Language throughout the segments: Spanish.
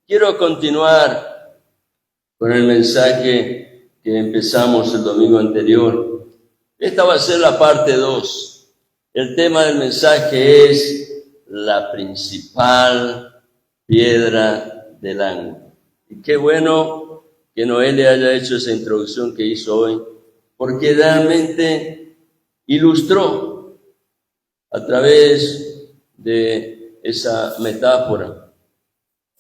Quiero continuar con el mensaje que empezamos el domingo anterior. Esta va a ser la parte 2. El tema del mensaje es la principal piedra del ángulo. Y qué bueno que Noelia haya hecho esa introducción que hizo hoy, porque realmente ilustró a través de esa metáfora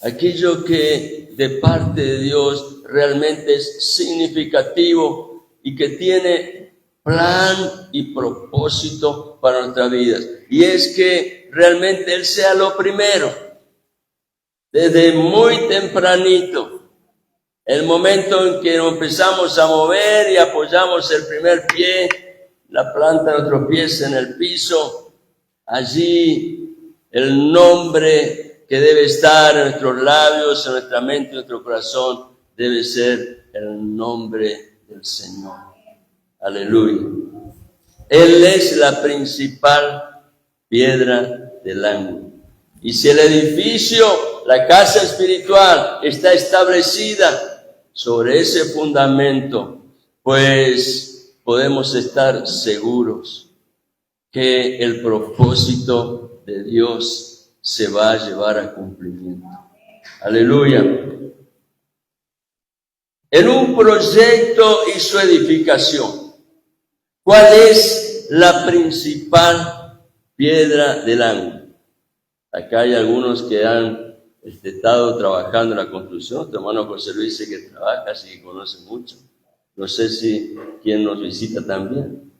aquello que de parte de Dios realmente es significativo y que tiene plan y propósito para nuestras vidas. Y es que realmente Él sea lo primero, desde muy tempranito, el momento en que nos empezamos a mover y apoyamos el primer pie, la planta de nuestros pies en el piso, allí el nombre que debe estar en nuestros labios, en nuestra mente, en nuestro corazón, debe ser el nombre del Señor. Aleluya. Él es la principal piedra del ángulo. Y si el edificio, la casa espiritual, está establecida sobre ese fundamento, pues podemos estar seguros que el propósito de Dios se va a llevar a cumplimiento. Aleluya. En un proyecto y su edificación, ¿cuál es la principal piedra del ángulo? Acá hay algunos que han estado trabajando en la construcción. Nuestro hermano José Luis dice que trabaja, así que conoce mucho. No sé si quien nos visita también.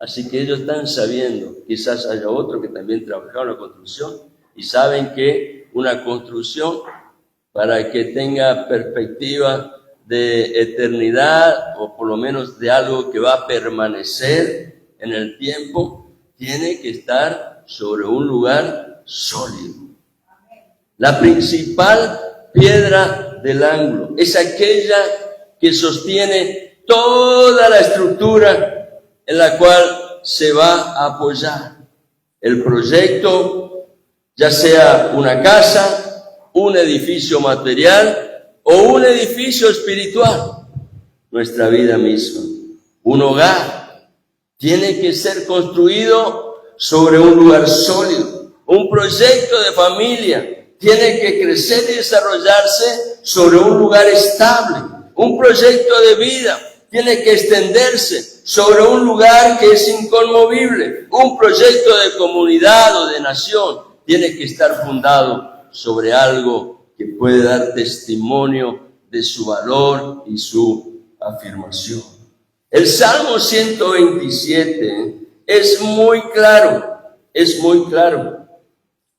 Así que ellos están sabiendo, quizás haya otro que también trabajaba en la construcción, y saben que una construcción, para que tenga perspectiva de eternidad, o por lo menos de algo que va a permanecer en el tiempo, tiene que estar sobre un lugar sólido. La principal piedra del ángulo es aquella que sostiene toda la estructura en la cual se va a apoyar el proyecto, ya sea una casa, un edificio material o un edificio espiritual. Nuestra vida misma, un hogar, tiene que ser construido sobre un lugar sólido. Un proyecto de familia tiene que crecer y desarrollarse sobre un lugar estable. Un proyecto de vida tiene que extenderse sobre un lugar que es inconmovible. Un proyecto de comunidad o de nación tiene que estar fundado sobre algo que puede dar testimonio de su valor y su afirmación. El Salmo 127 es muy claro,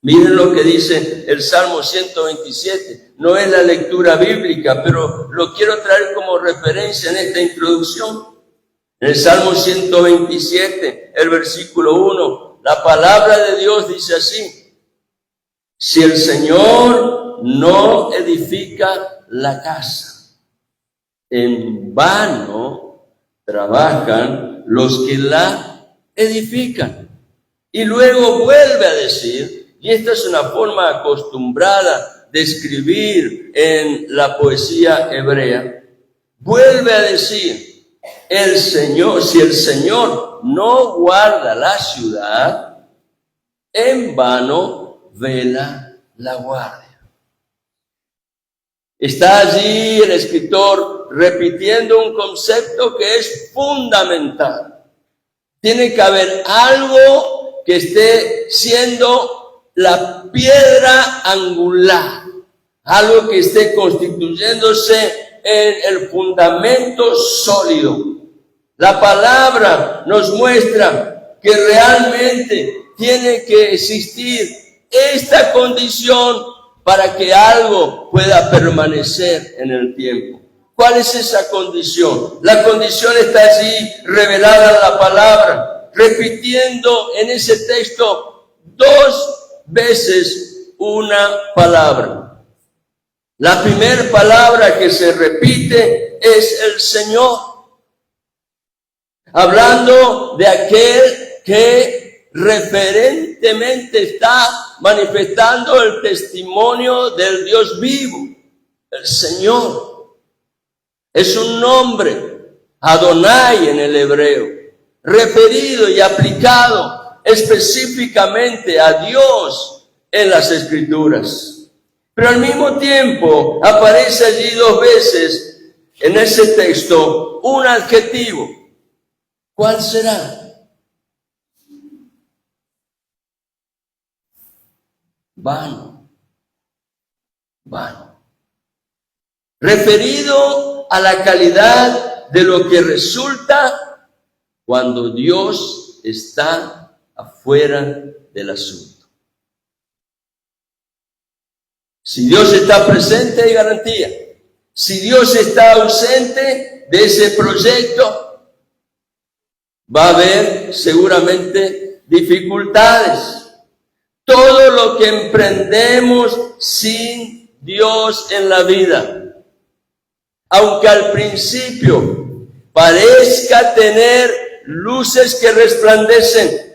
Miren lo que dice el Salmo 127. No es la lectura bíblica, pero lo quiero traer como referencia en esta introducción. En el Salmo 127, el versículo 1, la palabra de Dios dice así: si el Señor no edifica la casa, en vano trabajan los que la edifican. Y luego vuelve a decir, y esta es una forma acostumbrada de escribir en la poesía hebrea, vuelve a decir, si el Señor no guarda la ciudad, en vano vela la guardia. Está allí el escritor repitiendo un concepto que es fundamental. Tiene que haber algo que esté siendo la piedra angular, algo que esté constituyéndose en el fundamento sólido. La palabra nos muestra que realmente tiene que existir esta condición para que algo pueda permanecer en el tiempo. ¿Cuál es esa condición? La condición está allí revelada en la palabra, repitiendo en ese texto 2 veces una palabra. La primera palabra que se repite es el Señor, hablando de aquel que referentemente está manifestando el testimonio del Dios vivo, el Señor. Es un nombre, Adonai en el hebreo, referido y aplicado específicamente a Dios en las Escrituras. Pero al mismo tiempo aparece allí 2 veces en ese texto un adjetivo. ¿Cuál será? Vano. Vano. Referido a la calidad de lo que resulta cuando Dios está afuera del asunto. Si Dios está presente, hay garantía. Si Dios está ausente de ese proyecto, va a haber seguramente dificultades. Todo lo que emprendemos sin Dios en la vida, aunque al principio parezca tener luces que resplandecen,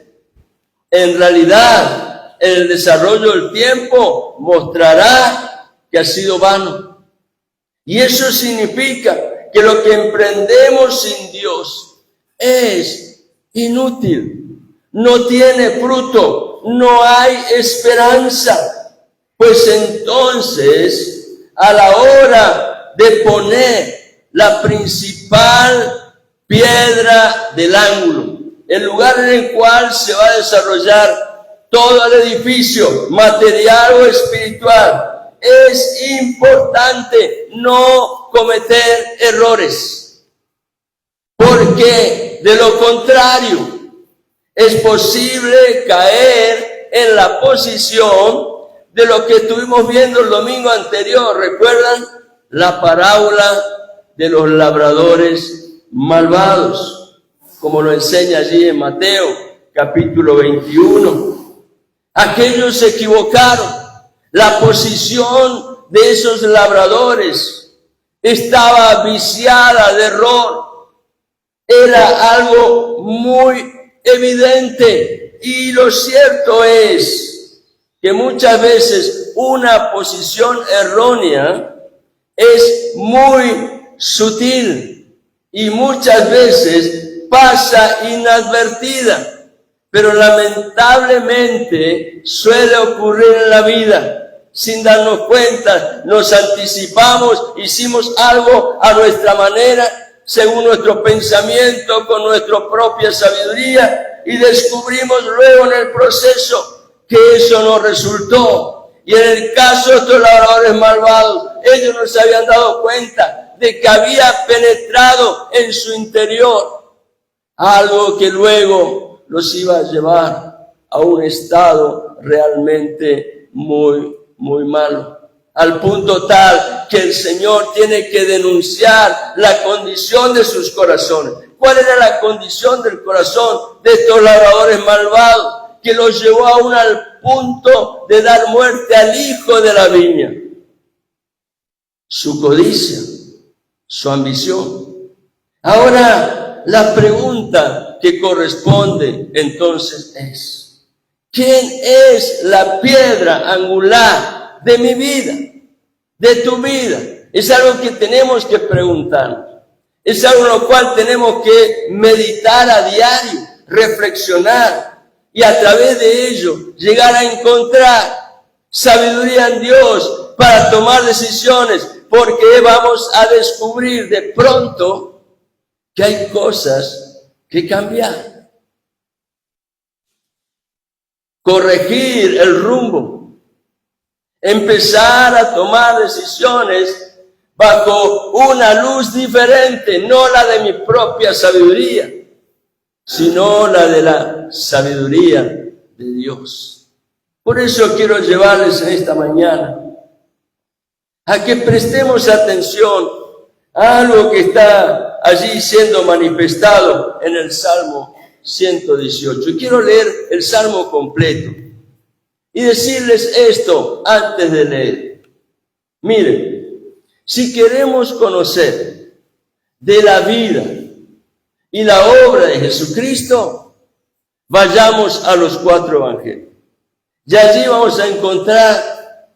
en realidad el desarrollo del tiempo mostrará que ha sido vano. Y eso significa que lo que emprendemos sin Dios es inútil, no tiene fruto, no hay esperanza. Pues entonces, a la hora de poner la principal piedra del ángulo, el lugar en el cual se va a desarrollar todo el edificio, material o espiritual, es importante no cometer errores, porque de lo contrario es posible caer en la posición de lo que estuvimos viendo el domingo anterior. ¿Recuerdan? La parábola de los labradores malvados, como lo enseña allí en Mateo, capítulo 21. Aquellos se equivocaron. La posición de esos labradores estaba viciada de error. Era algo muy evidente, y lo cierto es que muchas veces una posición errónea es muy sutil y muchas veces pasa inadvertida, pero lamentablemente suele ocurrir en la vida. Sin darnos cuenta, nos anticipamos, hicimos algo a nuestra manera, según nuestro pensamiento, con nuestra propia sabiduría, y descubrimos luego en el proceso que eso no resultó. Y en el caso de estos labradores malvados, ellos no se habían dado cuenta de que había penetrado en su interior algo que luego los iba a llevar a un estado realmente muy malo. Al punto tal que el Señor tiene que denunciar la condición de sus corazones. ¿Cuál era la condición del corazón de estos labradores malvados? Que los llevó aún al punto de dar muerte al hijo de la viña. Su codicia, su ambición. Ahora, la pregunta que corresponde entonces es: ¿quién es la piedra angular de mi vida, de tu vida? Es algo que tenemos que preguntarnos. Es algo en lo cual tenemos que meditar a diario, reflexionar, y a través de ello llegar a encontrar sabiduría en Dios para tomar decisiones, porque vamos a descubrir de pronto que hay cosas que cambiar. Corregir el rumbo, empezar a tomar decisiones bajo una luz diferente, no la de mi propia sabiduría, sino la de la sabiduría de Dios. Por eso quiero llevarles en esta mañana a que prestemos atención a algo que está allí siendo manifestado en el Salmo 118. Y quiero leer el Salmo completo y decirles esto antes de leer. Miren, si queremos conocer de la vida y la obra de Jesucristo, vayamos a los 4 evangelios. Y allí vamos a encontrar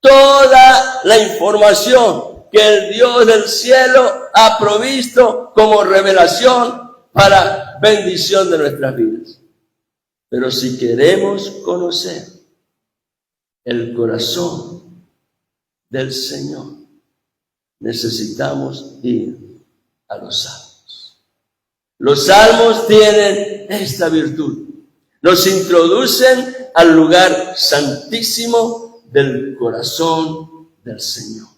toda la información que el Dios del cielo ha provisto como revelación para bendición de nuestras vidas. Pero si queremos conocer el corazón del Señor, necesitamos ir a los salmos. Los salmos tienen esta virtud. Nos introducen al lugar santísimo del corazón del Señor.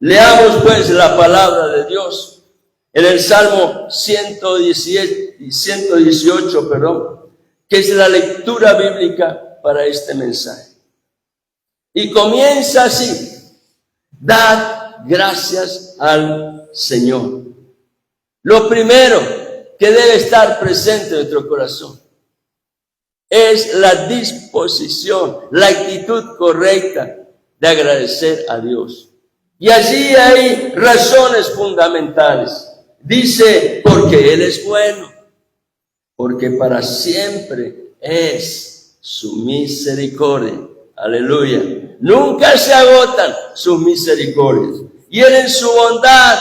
Leamos pues la palabra de Dios en el Salmo 118, que es la lectura bíblica para este mensaje. Y comienza así: dad gracias al Señor. Lo primero que debe estar presente en nuestro corazón es la disposición, la actitud correcta de agradecer a Dios. Y allí hay razones fundamentales. Dice, porque Él es bueno, porque para siempre es su misericordia. Aleluya. Nunca se agotan sus misericordias. Y Él en su bondad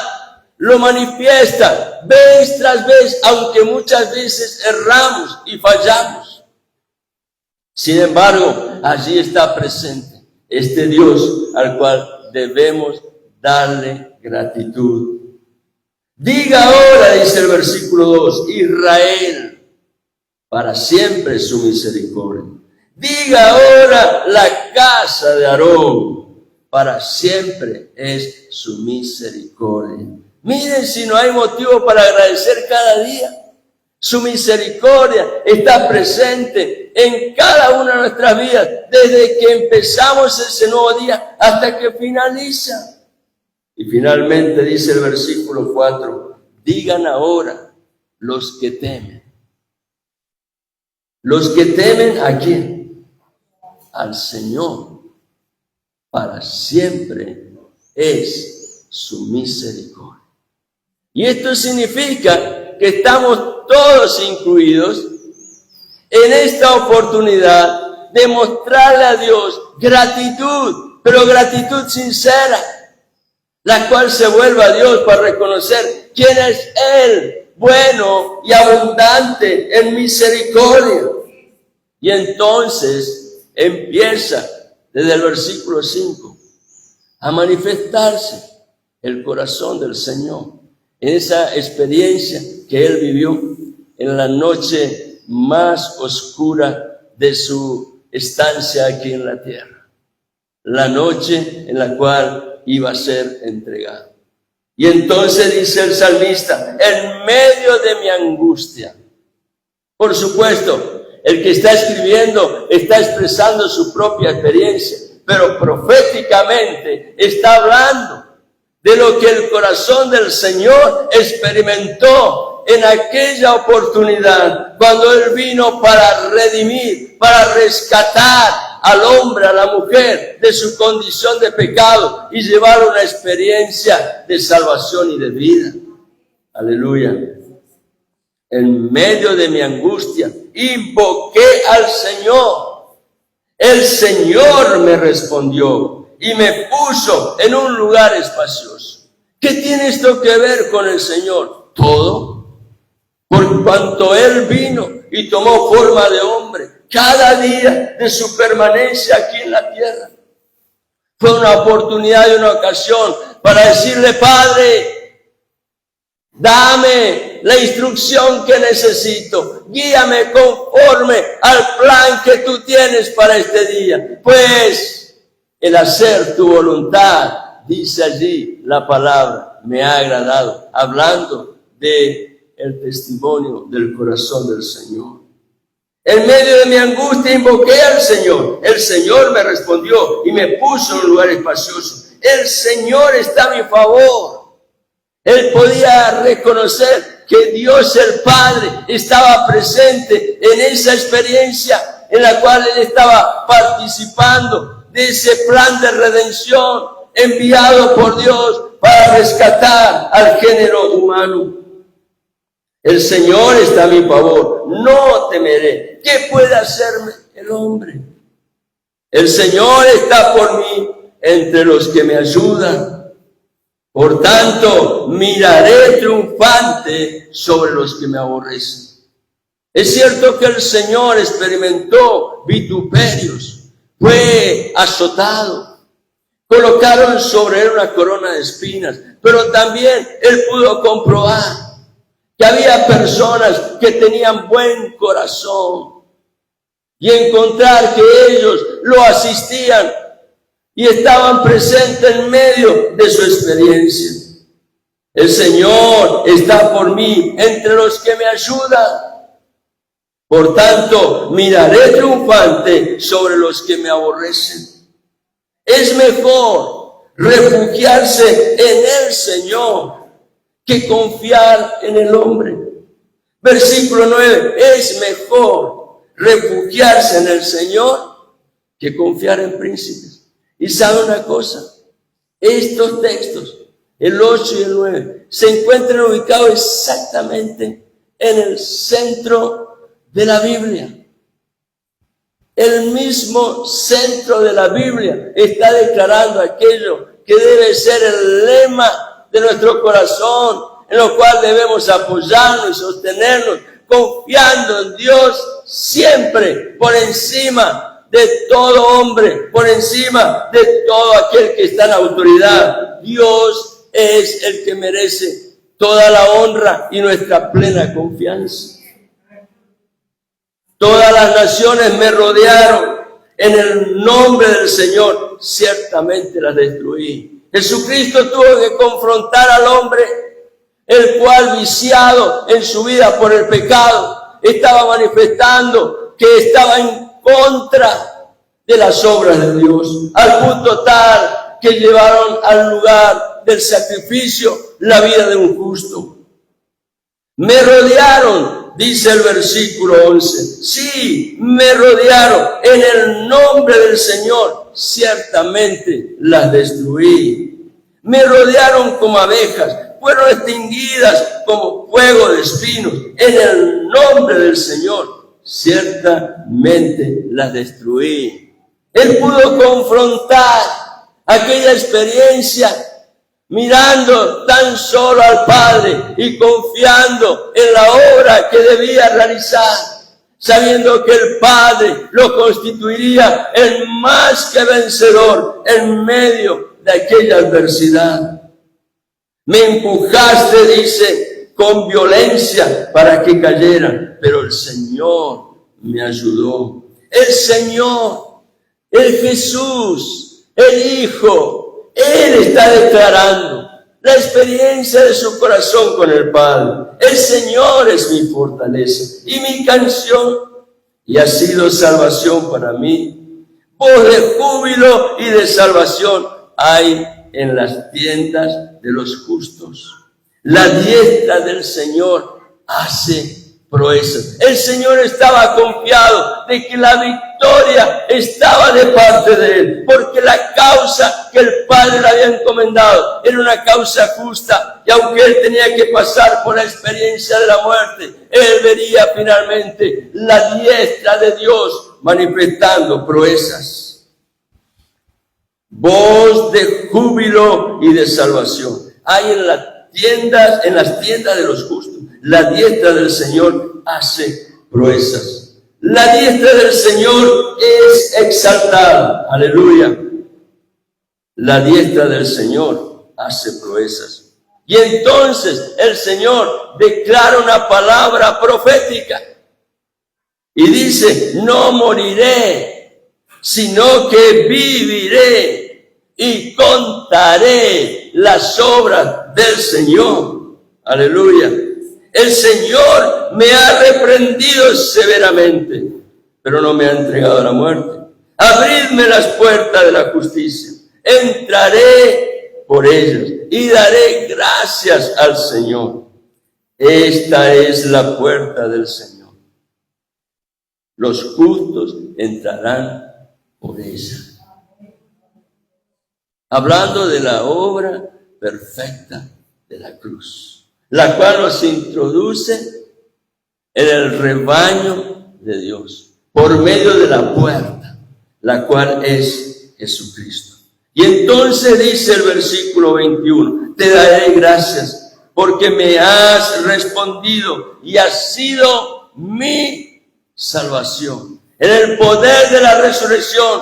lo manifiesta vez tras vez, aunque muchas veces erramos y fallamos. Sin embargo, allí está presente este Dios al cual debemos darle gratitud. Diga ahora, dice el versículo 2, Israel, para siempre su misericordia. Diga ahora la casa de Aarón, para siempre es su misericordia. Miren si no hay motivo para agradecer cada día. Su misericordia está presente en cada una de nuestras vidas, desde que empezamos ese nuevo día hasta que finaliza. Y finalmente dice el versículo 4, digan ahora los que temen. Los que temen, ¿a quién? Al Señor. Para siempre es su misericordia. Y esto significa que estamos todos incluidos en esta oportunidad de mostrarle a Dios gratitud, pero gratitud sincera, la cual se vuelve a Dios para reconocer quién es Él, bueno y abundante en misericordia. Y entonces empieza desde el versículo 5 a manifestarse el corazón del Señor en esa experiencia que Él vivió en la noche más oscura de su estancia aquí en la tierra, la noche en la cual iba a ser entregado. Y entonces dice el salmista, en medio de mi angustia. Por supuesto, el que está escribiendo está expresando su propia experiencia, pero proféticamente está hablando de lo que el corazón del Señor experimentó en aquella oportunidad, cuando Él vino para redimir, para rescatar al hombre, a la mujer, de su condición de pecado y llevar una experiencia de salvación y de vida. Aleluya. En medio de mi angustia, invoqué al Señor. El Señor me respondió y me puso en un lugar espacioso. ¿Qué tiene esto que ver con el Señor? Todo. Por cuanto Él vino y tomó forma de hombre cada día de su permanencia aquí en la tierra. Fue una oportunidad y una ocasión para decirle, Padre, dame la instrucción que necesito, guíame conforme al plan que tú tienes para este día, pues el hacer tu voluntad, dice allí la palabra, me ha agradado, hablando de el testimonio del corazón del Señor. En medio de mi angustia invoqué al Señor. El Señor me respondió y me puso en un lugar espacioso. El Señor está a mi favor. Él podía reconocer que Dios el Padre estaba presente en esa experiencia en la cual Él estaba participando de ese plan de redención enviado por Dios para rescatar al género humano. El Señor está a mi favor, no temeré. ¿Qué puede hacerme el hombre? El Señor está por mí entre los que me ayudan. Por tanto, miraré triunfante sobre los que me aborrecen. Es cierto que el Señor experimentó vituperios, fue azotado, colocaron sobre él una corona de espinas, pero también él pudo comprobar que había personas que tenían buen corazón y encontrar que ellos lo asistían y estaban presentes en medio de su experiencia. El Señor está por mí entre los que me ayudan. Por tanto, miraré triunfante sobre los que me aborrecen. Es mejor refugiarse en el Señor que confiar en el hombre. Versículo 9, es mejor refugiarse en el Señor que confiar en príncipes. Y sabe una cosa, estos textos, el 8 y el 9, se encuentran ubicados exactamente en el centro de la Biblia. El mismo centro de la Biblia está declarando aquello que debe ser el lema de nuestro corazón, en lo cual debemos apoyarnos y sostenernos, confiando en Dios siempre por encima de todo hombre, por encima de todo aquel que está en autoridad. Dios es el que merece toda la honra y nuestra plena confianza. Todas las naciones me rodearon, en el nombre del Señor ciertamente las destruí. Jesucristo tuvo que confrontar al hombre, el cual, viciado en su vida por el pecado, estaba manifestando que estaba en contra de las obras de Dios, al punto tal que llevaron al lugar del sacrificio la vida de un justo. Me rodearon, dice el versículo 11. Sí, me rodearon. En el nombre del Señor ciertamente las destruí. Me rodearon como abejas, fueron extinguidas como fuego de espinos. En el nombre del Señor ciertamente las destruí. Él pudo confrontar aquella experiencia mirando tan solo al Padre y confiando en la obra que debía realizar, sabiendo que el Padre lo constituiría en más que vencedor en medio de aquella adversidad. Me empujaste, dice, con violencia para que cayeran, pero el Señor me ayudó. El Señor, el Jesús, el Hijo, Él está declarando la experiencia de su corazón con el Padre. El Señor es mi fortaleza y mi canción, y ha sido salvación para mí. Voz de júbilo y de salvación hay en las tiendas de los justos. La diestra del Señor hace proezas. El Señor estaba confiado de que la victoria estaba de parte de Él, porque la causa que el Padre le había encomendado era una causa justa, y aunque Él tenía que pasar por la experiencia de la muerte, Él vería finalmente la diestra de Dios manifestando proezas. Voz de júbilo y de salvación hay en las tiendas de los justos. La diestra del Señor hace proezas. La diestra del Señor es exaltada. Aleluya. La diestra del Señor hace proezas. Y entonces el Señor declara una palabra profética. Y dice, no moriré, sino que viviré y contaré las obras del Señor. Aleluya. El Señor me ha reprendido severamente, pero no me ha entregado a la muerte. Abridme las puertas de la justicia. Entraré por ellas y daré gracias al Señor. Esta es la puerta del Señor. Los justos entrarán por ella. Hablando de la obra perfecta de la cruz, la cual nos introduce en el rebaño de Dios, por medio de la puerta, la cual es Jesucristo. Y entonces dice el versículo 21, te daré gracias porque me has respondido y has sido mi salvación. En el poder de la resurrección,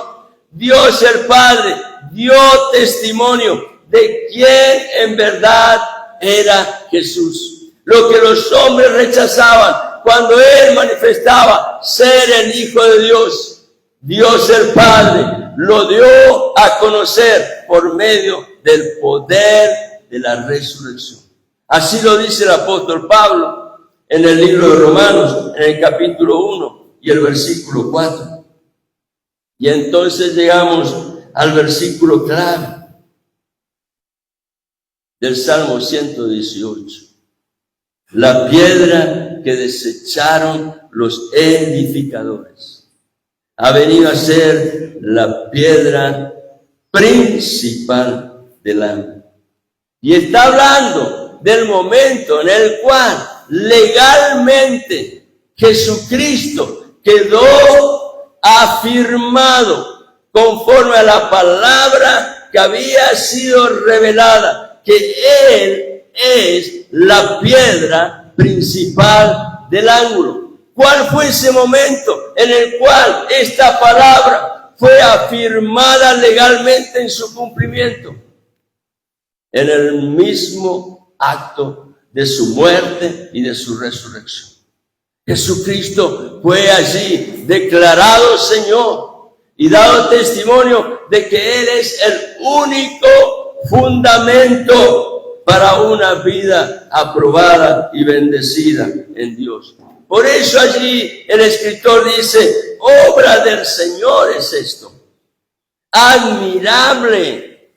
Dios el Padre dio testimonio de quién en verdad era Jesús. Lo que los hombres rechazaban cuando Él manifestaba ser el Hijo de Dios, Dios el Padre lo dio a conocer por medio del poder de la resurrección. Así lo dice el apóstol Pablo en el libro de Romanos, en el capítulo 1 y el versículo 4. Y entonces llegamos al versículo clave del Salmo 118. La piedra que desecharon los edificadores ha venido a ser la piedra principal del ángulo. Y está hablando del momento en el cual legalmente Jesucristo quedó afirmado conforme a la palabra que había sido revelada, que Él es la piedra principal del ángulo. ¿Cuál fue ese momento en el cual esta palabra fue afirmada legalmente en su cumplimiento? En el mismo acto de su muerte y de su resurrección. Jesucristo fue allí declarado Señor y dado testimonio de que Él es el único fundamento para una vida aprobada y bendecida en Dios. Por eso allí el escritor dice, obra del Señor es esto, admirable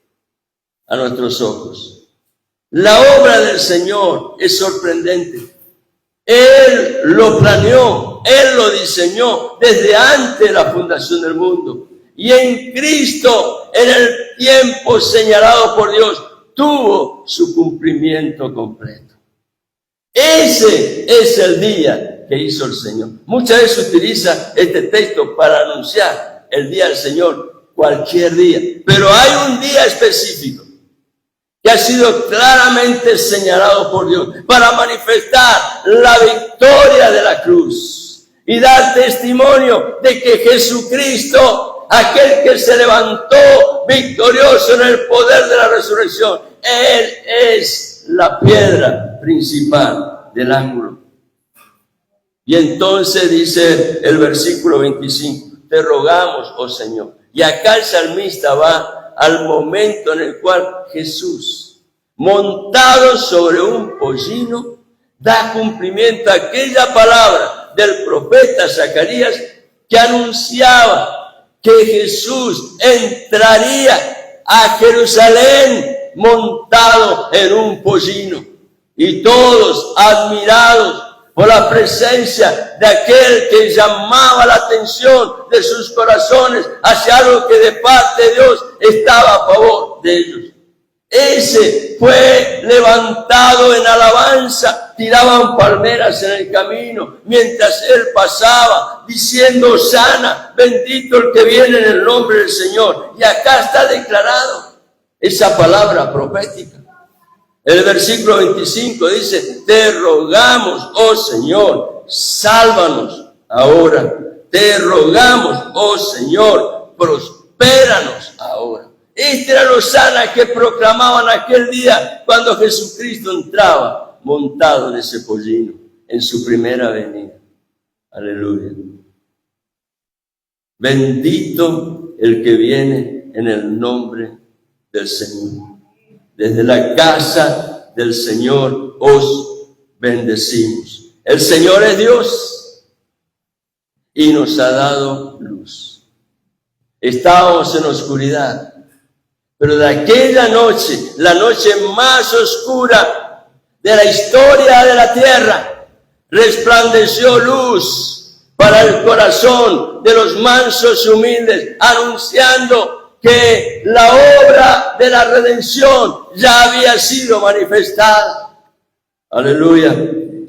a nuestros ojos. La obra del Señor es sorprendente. Él lo planeó, Él lo diseñó desde antes de la fundación del mundo. Y en Cristo, en el tiempo señalado por Dios, tuvo su cumplimiento completo. Ese es el día que hizo el Señor. Muchas veces utiliza este texto para anunciar el día del Señor, cualquier día. Pero hay un día específico que ha sido claramente señalado por Dios para manifestar la victoria de la cruz y dar testimonio de que Jesucristo, aquel que se levantó victorioso en el poder de la resurrección, Él es la piedra principal del ángulo. Y entonces dice el versículo 25, te rogamos, oh Señor. Y acá el salmista va al momento en el cual Jesús, montado sobre un pollino, da cumplimiento a aquella palabra del profeta Zacarías que anunciaba que Jesús entraría a Jerusalén montado en un pollino. Y todos admirados por la presencia de aquel que llamaba la atención de sus corazones hacia algo que de parte de Dios estaba a favor de ellos. Ese fue levantado en alabanza, tiraban palmeras en el camino mientras él pasaba, diciendo Hosana, bendito el que viene en el nombre del Señor. Y acá está declarado esa palabra profética. El versículo 25 dice, te rogamos, oh Señor, sálvanos ahora. Te rogamos, oh Señor, prospéranos ahora. Esta era la hosana que proclamaban aquel día cuando Jesucristo entraba montado en ese pollino, en su primera venida. Aleluya. Bendito el que viene en el nombre del Señor. Desde la casa del Señor os bendecimos. El Señor es Dios y nos ha dado luz. Estábamos en oscuridad, pero de aquella noche, la noche más oscura de la historia de la tierra, resplandeció luz para el corazón de los mansos y humildes, anunciando que la obra de la redención ya había sido manifestada. Aleluya.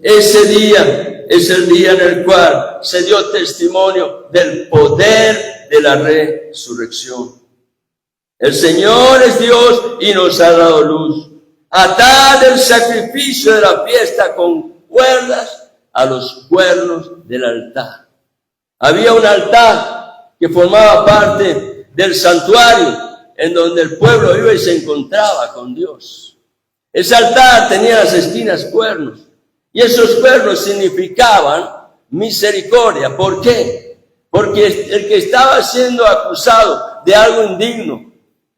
Ese día es el día en el cual se dio testimonio del poder de la resurrección. El Señor es Dios y nos ha dado luz. Atad el sacrificio de la fiesta con cuerdas a los cuernos del altar. Había un altar que formaba parte del santuario en donde el pueblo iba y se encontraba con Dios. Ese altar tenía las esquinas cuernos y esos cuernos significaban misericordia. ¿Por qué? Porque el que estaba siendo acusado de algo indigno,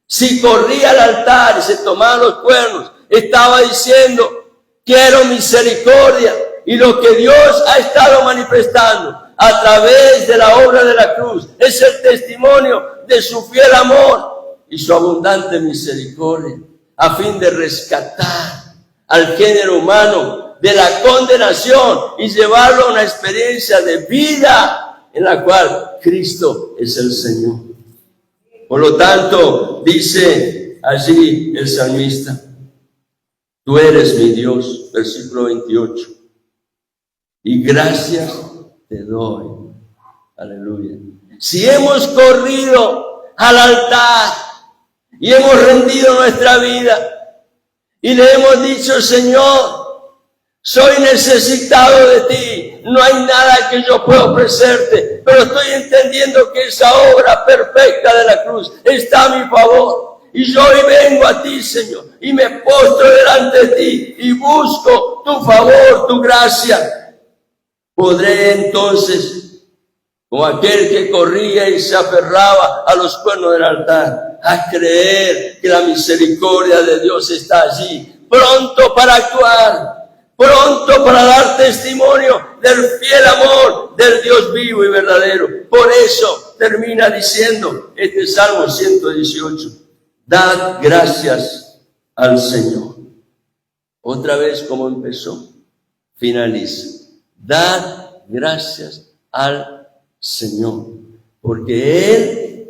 si corría al altar y se tomaba los cuernos, estaba diciendo, quiero misericordia. Y lo que Dios ha estado manifestando a través de la obra de la cruz es el testimonio de su fiel amor y su abundante misericordia, a fin de rescatar al género humano de la condenación y llevarlo a una experiencia de vida en la cual Cristo es el Señor. Por lo tanto, dice allí el salmista, tú eres mi Dios, versículo 28, y gracias te doy. Aleluya. Si hemos corrido al altar y hemos rendido nuestra vida y le hemos dicho, Señor, soy necesitado de ti, no hay nada que yo pueda ofrecerte, pero estoy entendiendo que esa obra perfecta de la cruz está a mi favor. Y yo hoy vengo a ti, Señor, y me postro delante de ti y busco tu favor, tu gracia. Podré entonces, como aquel que corría y se aferraba a los cuernos del altar, a creer que la misericordia de Dios está allí, pronto para actuar, pronto para dar testimonio del fiel amor del Dios vivo y verdadero. Por eso termina diciendo este Salmo 118, dad gracias al Señor. Otra vez como empezó, finaliza. Dad gracias al Señor, porque Él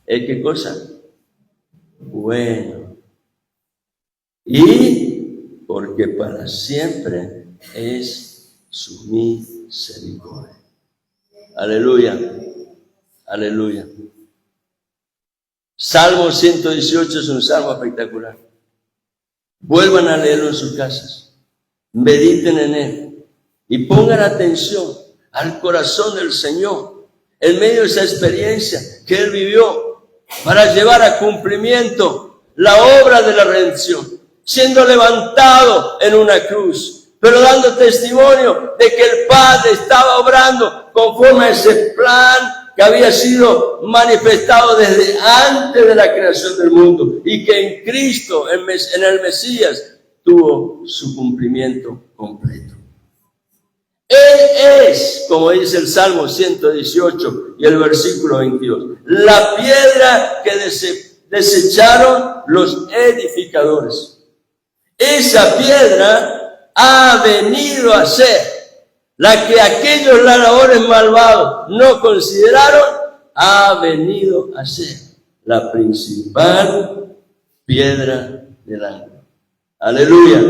es ¿qué cosa? Bueno. Y porque para siempre es su misericordia. Aleluya, aleluya. Salmo 118 es un salmo espectacular. Vuelvan a leerlo en sus casas, mediten en él. Y pongan atención al corazón del Señor en medio de esa experiencia que Él vivió para llevar a cumplimiento la obra de la redención, siendo levantado en una cruz, pero dando testimonio de que el Padre estaba obrando conforme a ese plan que había sido manifestado desde antes de la creación del mundo y que en Cristo, en el Mesías, tuvo su cumplimiento completo. Él es, como dice el Salmo 118 y el versículo 22, la piedra que desecharon los edificadores. Esa piedra ha venido a ser la que aquellos labradores malvados no consideraron, ha venido a ser la principal piedra del ángulo. Aleluya.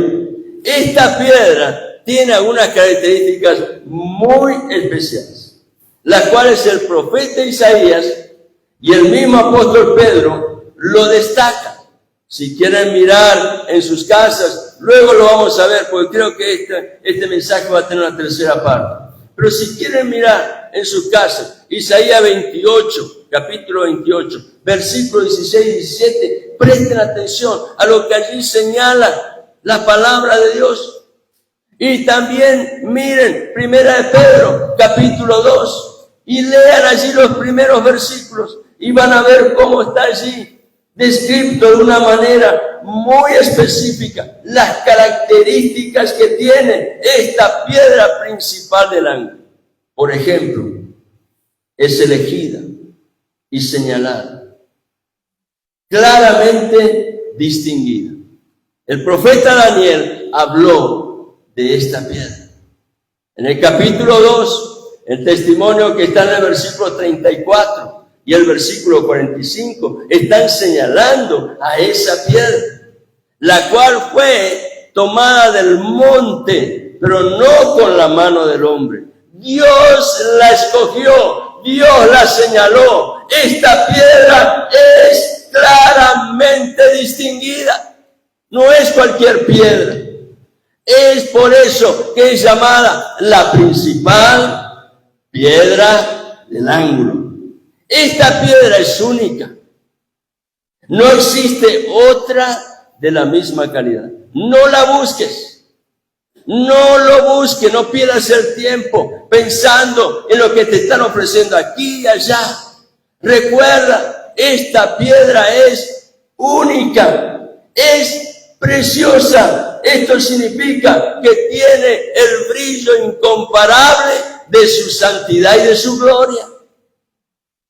Esta piedra tiene algunas características muy especiales, las cuales el profeta Isaías y el mismo apóstol Pedro lo destacan. Si quieren mirar en sus casas, luego lo vamos a ver, porque creo que este mensaje va a tener una tercera parte. Pero si quieren mirar en sus casas, Isaías 28, capítulo 28, versículos 16 y 17, presten atención a lo que allí señala la palabra de Dios. Y también miren, Primera de Pedro, capítulo 2, y lean allí los primeros versículos y van a ver cómo está allí descrito de una manera muy específica las características que tiene esta piedra principal del ángulo. Por ejemplo, es elegida y señalada, claramente distinguida. El profeta Daniel habló de esta piedra. En el capítulo 2, el testimonio que está en el versículo 34 y el versículo 45 están señalando a esa piedra, la cual fue tomada del monte pero no con la mano del hombre. Dios la escogió, Dios la señaló. Esta piedra es claramente distinguida. No es cualquier piedra. Es por eso que es llamada la principal piedra del ángulo. Esta piedra es única. No existe otra de la misma calidad. No la busques. No lo busques, no pierdas el tiempo pensando en lo que te están ofreciendo aquí y allá. Recuerda, esta piedra es única, es preciosa. Esto significa que tiene el brillo incomparable de su santidad y de su gloria.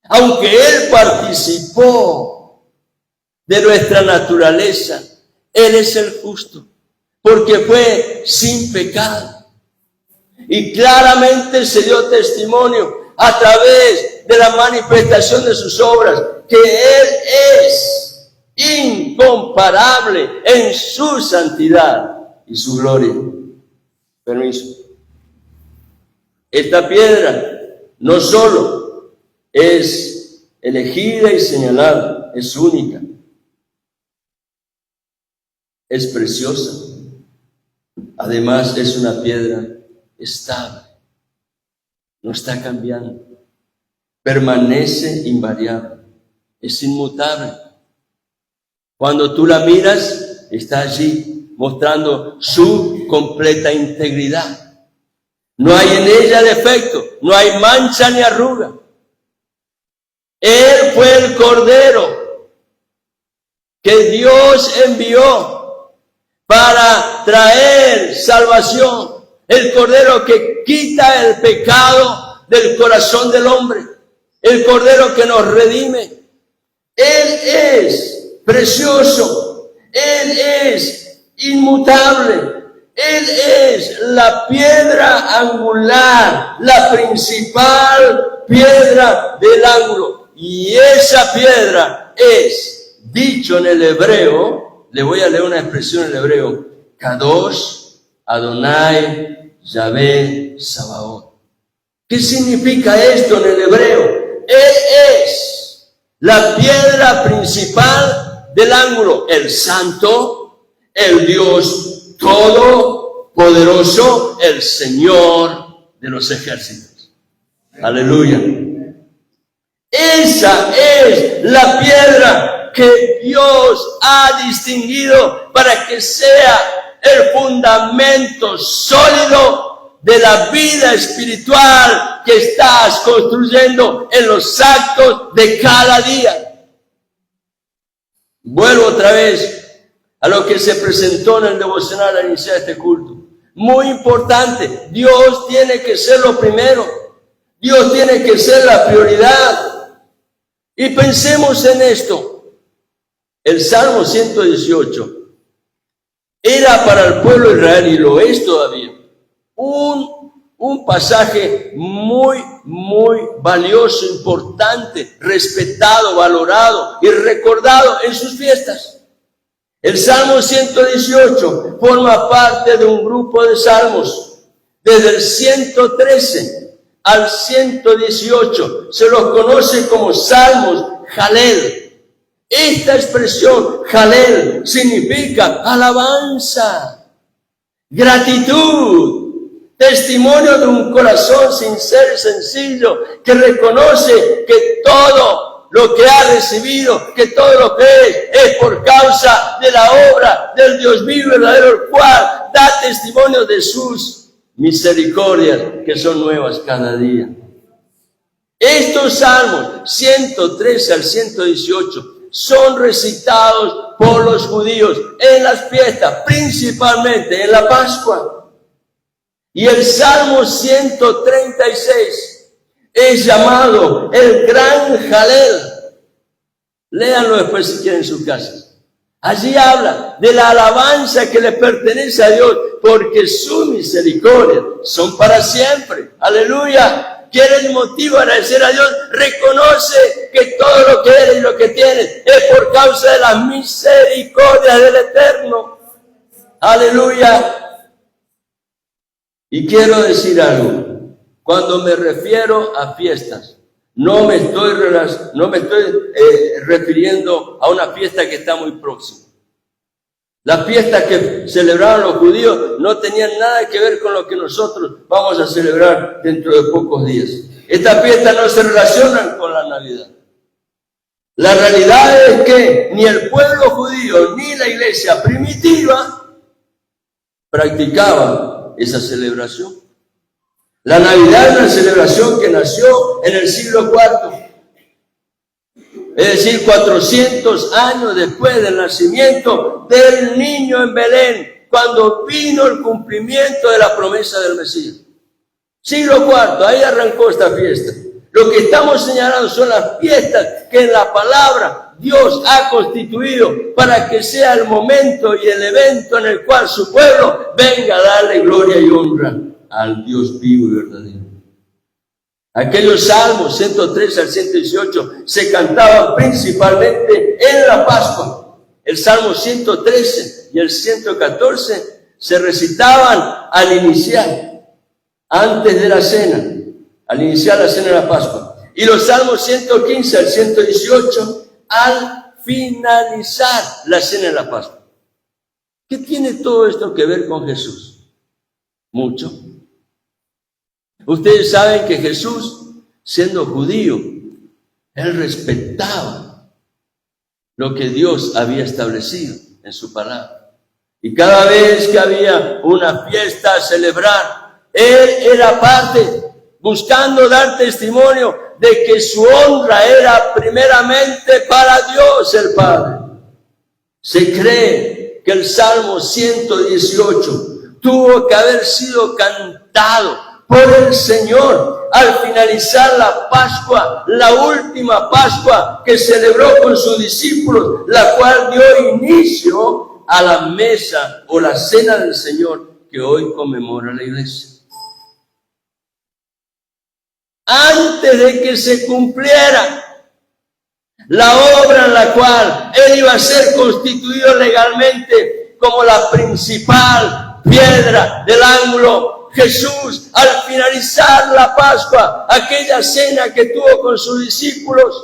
Aunque Él participó de nuestra naturaleza, Él es el justo, porque fue sin pecado. Y claramente se dio testimonio a través de la manifestación de sus obras, que Él es incomparable en su santidad y su gloria. Permiso. Esta piedra no solo es elegida y señalada, es única, es preciosa. Además es una piedra estable, no está cambiando, permanece invariable, es inmutable. Cuando tú la miras, está allí mostrando su completa integridad. No hay en ella defecto, no hay mancha ni arruga. Él fue el Cordero que Dios envió para traer salvación. El Cordero que quita el pecado del corazón del hombre. El Cordero que nos redime. Él es precioso. Él es inmutable. Él es la piedra angular, la principal piedra del ángulo. Y esa piedra es, dicho en el hebreo, le voy a leer una expresión en el hebreo, Kadosh Adonai Yahvé Sabaoth. ¿Qué significa esto en el hebreo? Él es la piedra principal del ángulo, el santo, el Dios todopoderoso, el Señor de los ejércitos. Aleluya. Esa es la piedra que Dios ha distinguido para que sea el fundamento sólido de la vida espiritual que estás construyendo en los actos de cada día. Vuelvo otra vez a lo que se presentó en el devocional al iniciar este culto. Muy importante, Dios tiene que ser lo primero. Dios tiene que ser la prioridad. Y pensemos en esto. El Salmo 118 era para el pueblo de Israel, y lo es todavía, un pasaje muy valioso, importante, respetado, valorado y recordado en sus fiestas. El Salmo 118 forma parte de un grupo de salmos. Desde el 113 al 118 se los conoce como salmos Jalel. Esta expresión Jalel significa alabanza, gratitud, testimonio de un corazón sincero y sencillo que reconoce que todo lo que ha recibido, que todo lo que es por causa de la obra del Dios vivo y verdadero, el cual da testimonio de sus misericordias, que son nuevas cada día. Estos salmos, 113 al 118, son recitados por los judíos en las fiestas, principalmente en la Pascua. Y el Salmo 136 es llamado el Gran Jalel. Léanlo después si quieren en sus casas. Allí habla de la alabanza que le pertenece a Dios, porque sus misericordias son para siempre. Aleluya. ¿Quieres motivo a agradecer a Dios? Reconoce que todo lo que eres y lo que tienes es por causa de las misericordias del Eterno. Aleluya. Y quiero decir algo, cuando me refiero a fiestas, no me estoy refiriendo a una fiesta que está muy próxima. Las fiestas que celebraban los judíos no tenían nada que ver con lo que nosotros vamos a celebrar dentro de pocos días. Estas fiestas no se relacionan con la Navidad. La realidad es que ni el pueblo judío ni la iglesia primitiva practicaba esa celebración. La Navidad es una celebración que nació en el siglo IV. Es decir, 400 años después del nacimiento del niño en Belén, cuando vino el cumplimiento de la promesa del Mesías. Siglo IV, ahí arrancó esta fiesta. Lo que estamos señalando son las fiestas que en la palabra Dios ha constituido para que sea el momento y el evento en el cual su pueblo venga a darle gloria y honra al Dios vivo y verdadero. Aquellos salmos 103 al 118 se cantaban principalmente en la Pascua. El Salmo 113 y el 114 se recitaban al iniciar, antes de la cena, al iniciar la cena de la Pascua. Y los Salmos 115 al 118 al finalizar la cena de la Pascua. ¿Qué tiene todo esto que ver con Jesús? Mucho. Ustedes saben que Jesús, siendo judío, él respetaba lo que Dios había establecido en su palabra. Y cada vez que había una fiesta a celebrar, él era parte, buscando dar testimonio de que su honra era primeramente para Dios el Padre. Se cree que el Salmo 118 tuvo que haber sido cantado por el Señor al finalizar la Pascua, la última Pascua que celebró con sus discípulos, la cual dio inicio a la mesa o la cena del Señor que hoy conmemora la iglesia. Antes de que se cumpliera la obra en la cual él iba a ser constituido legalmente como la principal piedra del ángulo, Jesús, al finalizar la Pascua, aquella cena que tuvo con sus discípulos,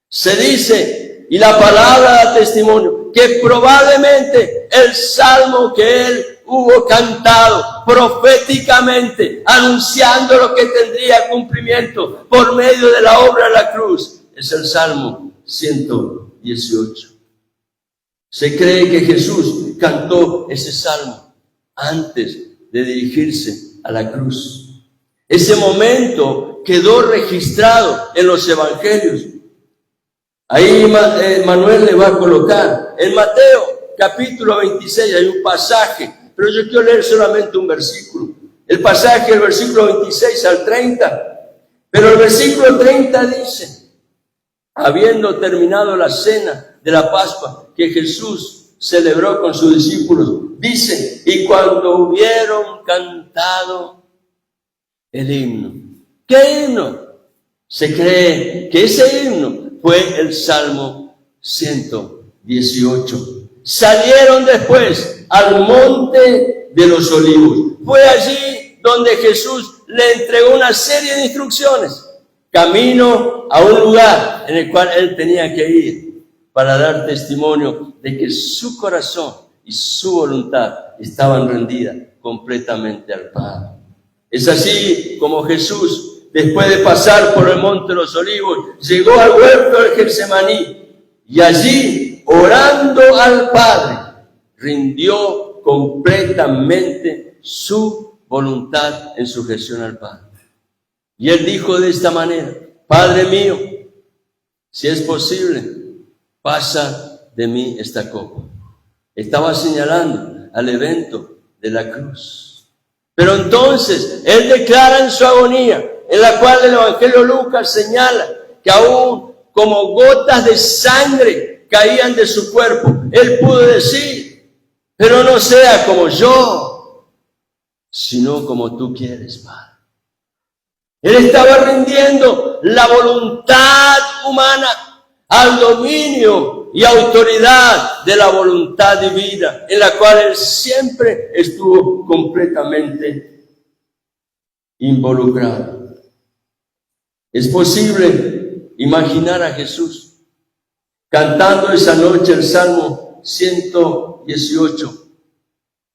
se dice, y la palabra da testimonio, que probablemente el salmo que él hubo cantado proféticamente, anunciando lo que tendría cumplimiento por medio de la obra de la cruz, es el Salmo 118. Se cree que Jesús cantó ese salmo antes de dirigirse a la cruz. Ese momento quedó registrado en los evangelios. Ahí Manuel le va a colocar. En Mateo capítulo 26 hay un pasaje, pero yo quiero leer solamente un versículo. El pasaje del versículo 26 al 30. Pero el versículo 30 dice, habiendo terminado la cena de la Pascua que Jesús celebró con sus discípulos, dice, y cuando hubieron cantado el himno. ¿Qué himno? Se cree que ese himno fue el Salmo 118. Salieron después al monte de los olivos. Fue allí donde Jesús le entregó una serie de instrucciones. Camino a un lugar en el cual él tenía que ir para dar testimonio de que su corazón y su voluntad estaban rendidas completamente al Padre. Es así como Jesús, después de pasar por el monte de los olivos, llegó al huerto del Getsemaní y allí, orando al Padre, rindió completamente su voluntad en sujeción al Padre. Y él dijo de esta manera, Padre mío, si es posible, pasa de mí esta copa. Estaba señalando al evento de la cruz. Pero entonces, él declara en su agonía, en la cual el Evangelio Lucas señala que aún como gotas de sangre caían de su cuerpo, él pudo decir, pero no sea como yo, sino como tú quieres, Padre. Él estaba rindiendo la voluntad humana al dominio y autoridad de la voluntad divina, en la cual él siempre estuvo completamente involucrado. Es posible imaginar a Jesús cantando esa noche el Salmo 118,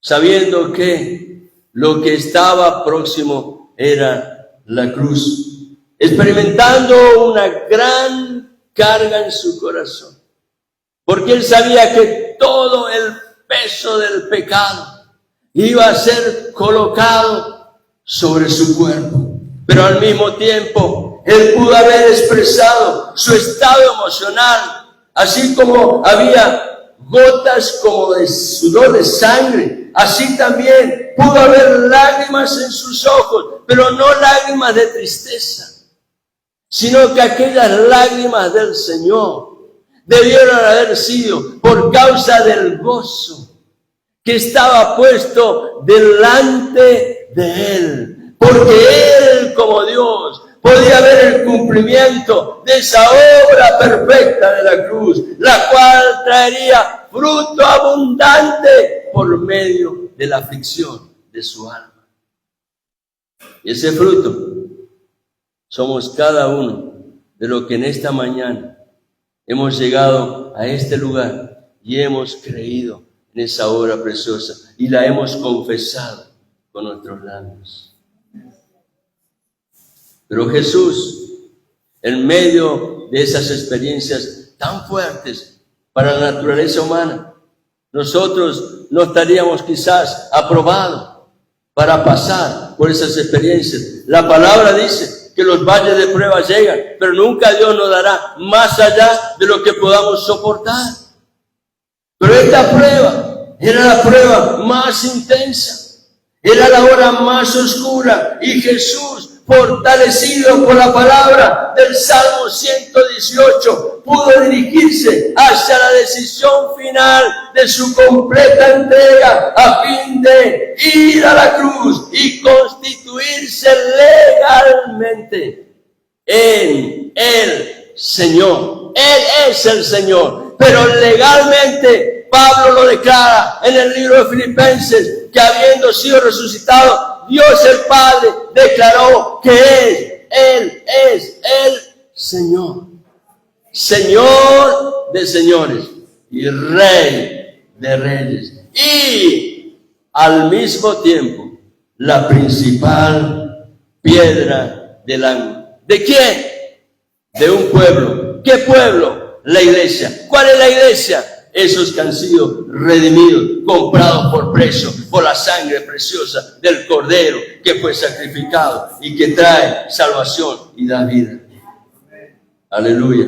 sabiendo que lo que estaba próximo era la cruz, experimentando una gran carga en su corazón, porque él sabía que todo el peso del pecado iba a ser colocado sobre su cuerpo, pero al mismo tiempo él pudo haber expresado su estado emocional, así como había gotas como de sudor de sangre, así también pudo haber lágrimas en sus ojos, pero no lágrimas de tristeza, sino que aquellas lágrimas del Señor debieron haber sido por causa del gozo que estaba puesto delante de él, porque él como Dios podía ver el cumplimiento de esa obra perfecta de la cruz, la cual traería fruto abundante por medio de la aflicción de su alma. Y ese fruto somos cada uno de los que en esta mañana hemos llegado a este lugar y hemos creído en esa obra preciosa y la hemos confesado con nuestros labios. Pero Jesús, en medio de esas experiencias tan fuertes para la naturaleza humana, nosotros no estaríamos quizás aprobados para pasar por esas experiencias. La palabra dice que los valles de prueba llegan, pero nunca Dios nos dará más allá de lo que podamos soportar. Pero esta prueba era la prueba más intensa, era la hora más oscura, y Jesús, fortalecido por la palabra del Salmo 118, pudo dirigirse hacia la decisión final de su completa entrega a fin de ir a la cruz y constituirse legalmente en el Señor. Él es el Señor, pero legalmente Pablo lo declara en el libro de Filipenses, que habiendo sido resucitado, Dios el Padre declaró que Él es el Señor. Señor de señores y Rey de reyes. Y al mismo tiempo, la principal piedra del ángulo. ¿De quién? De un pueblo. ¿Qué pueblo? La iglesia. ¿Cuál es la iglesia? Esos que han sido redimidos, comprados por precio, por la sangre preciosa del Cordero que fue sacrificado y que trae salvación y da vida. Aleluya.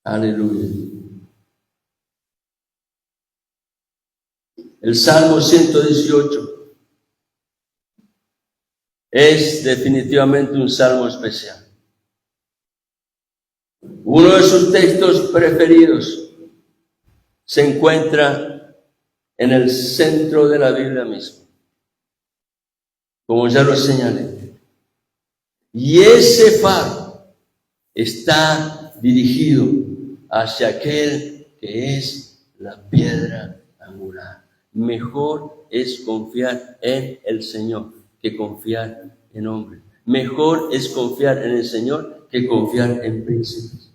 Aleluya. El Salmo 118 es definitivamente un salmo especial. Uno de sus textos preferidos se encuentra en el centro de la Biblia misma, como ya lo señalé. Y ese faro está dirigido hacia aquel que es la piedra angular. Mejor es confiar en el Señor que confiar en hombres. Mejor es confiar en el Señor que confiar en príncipes.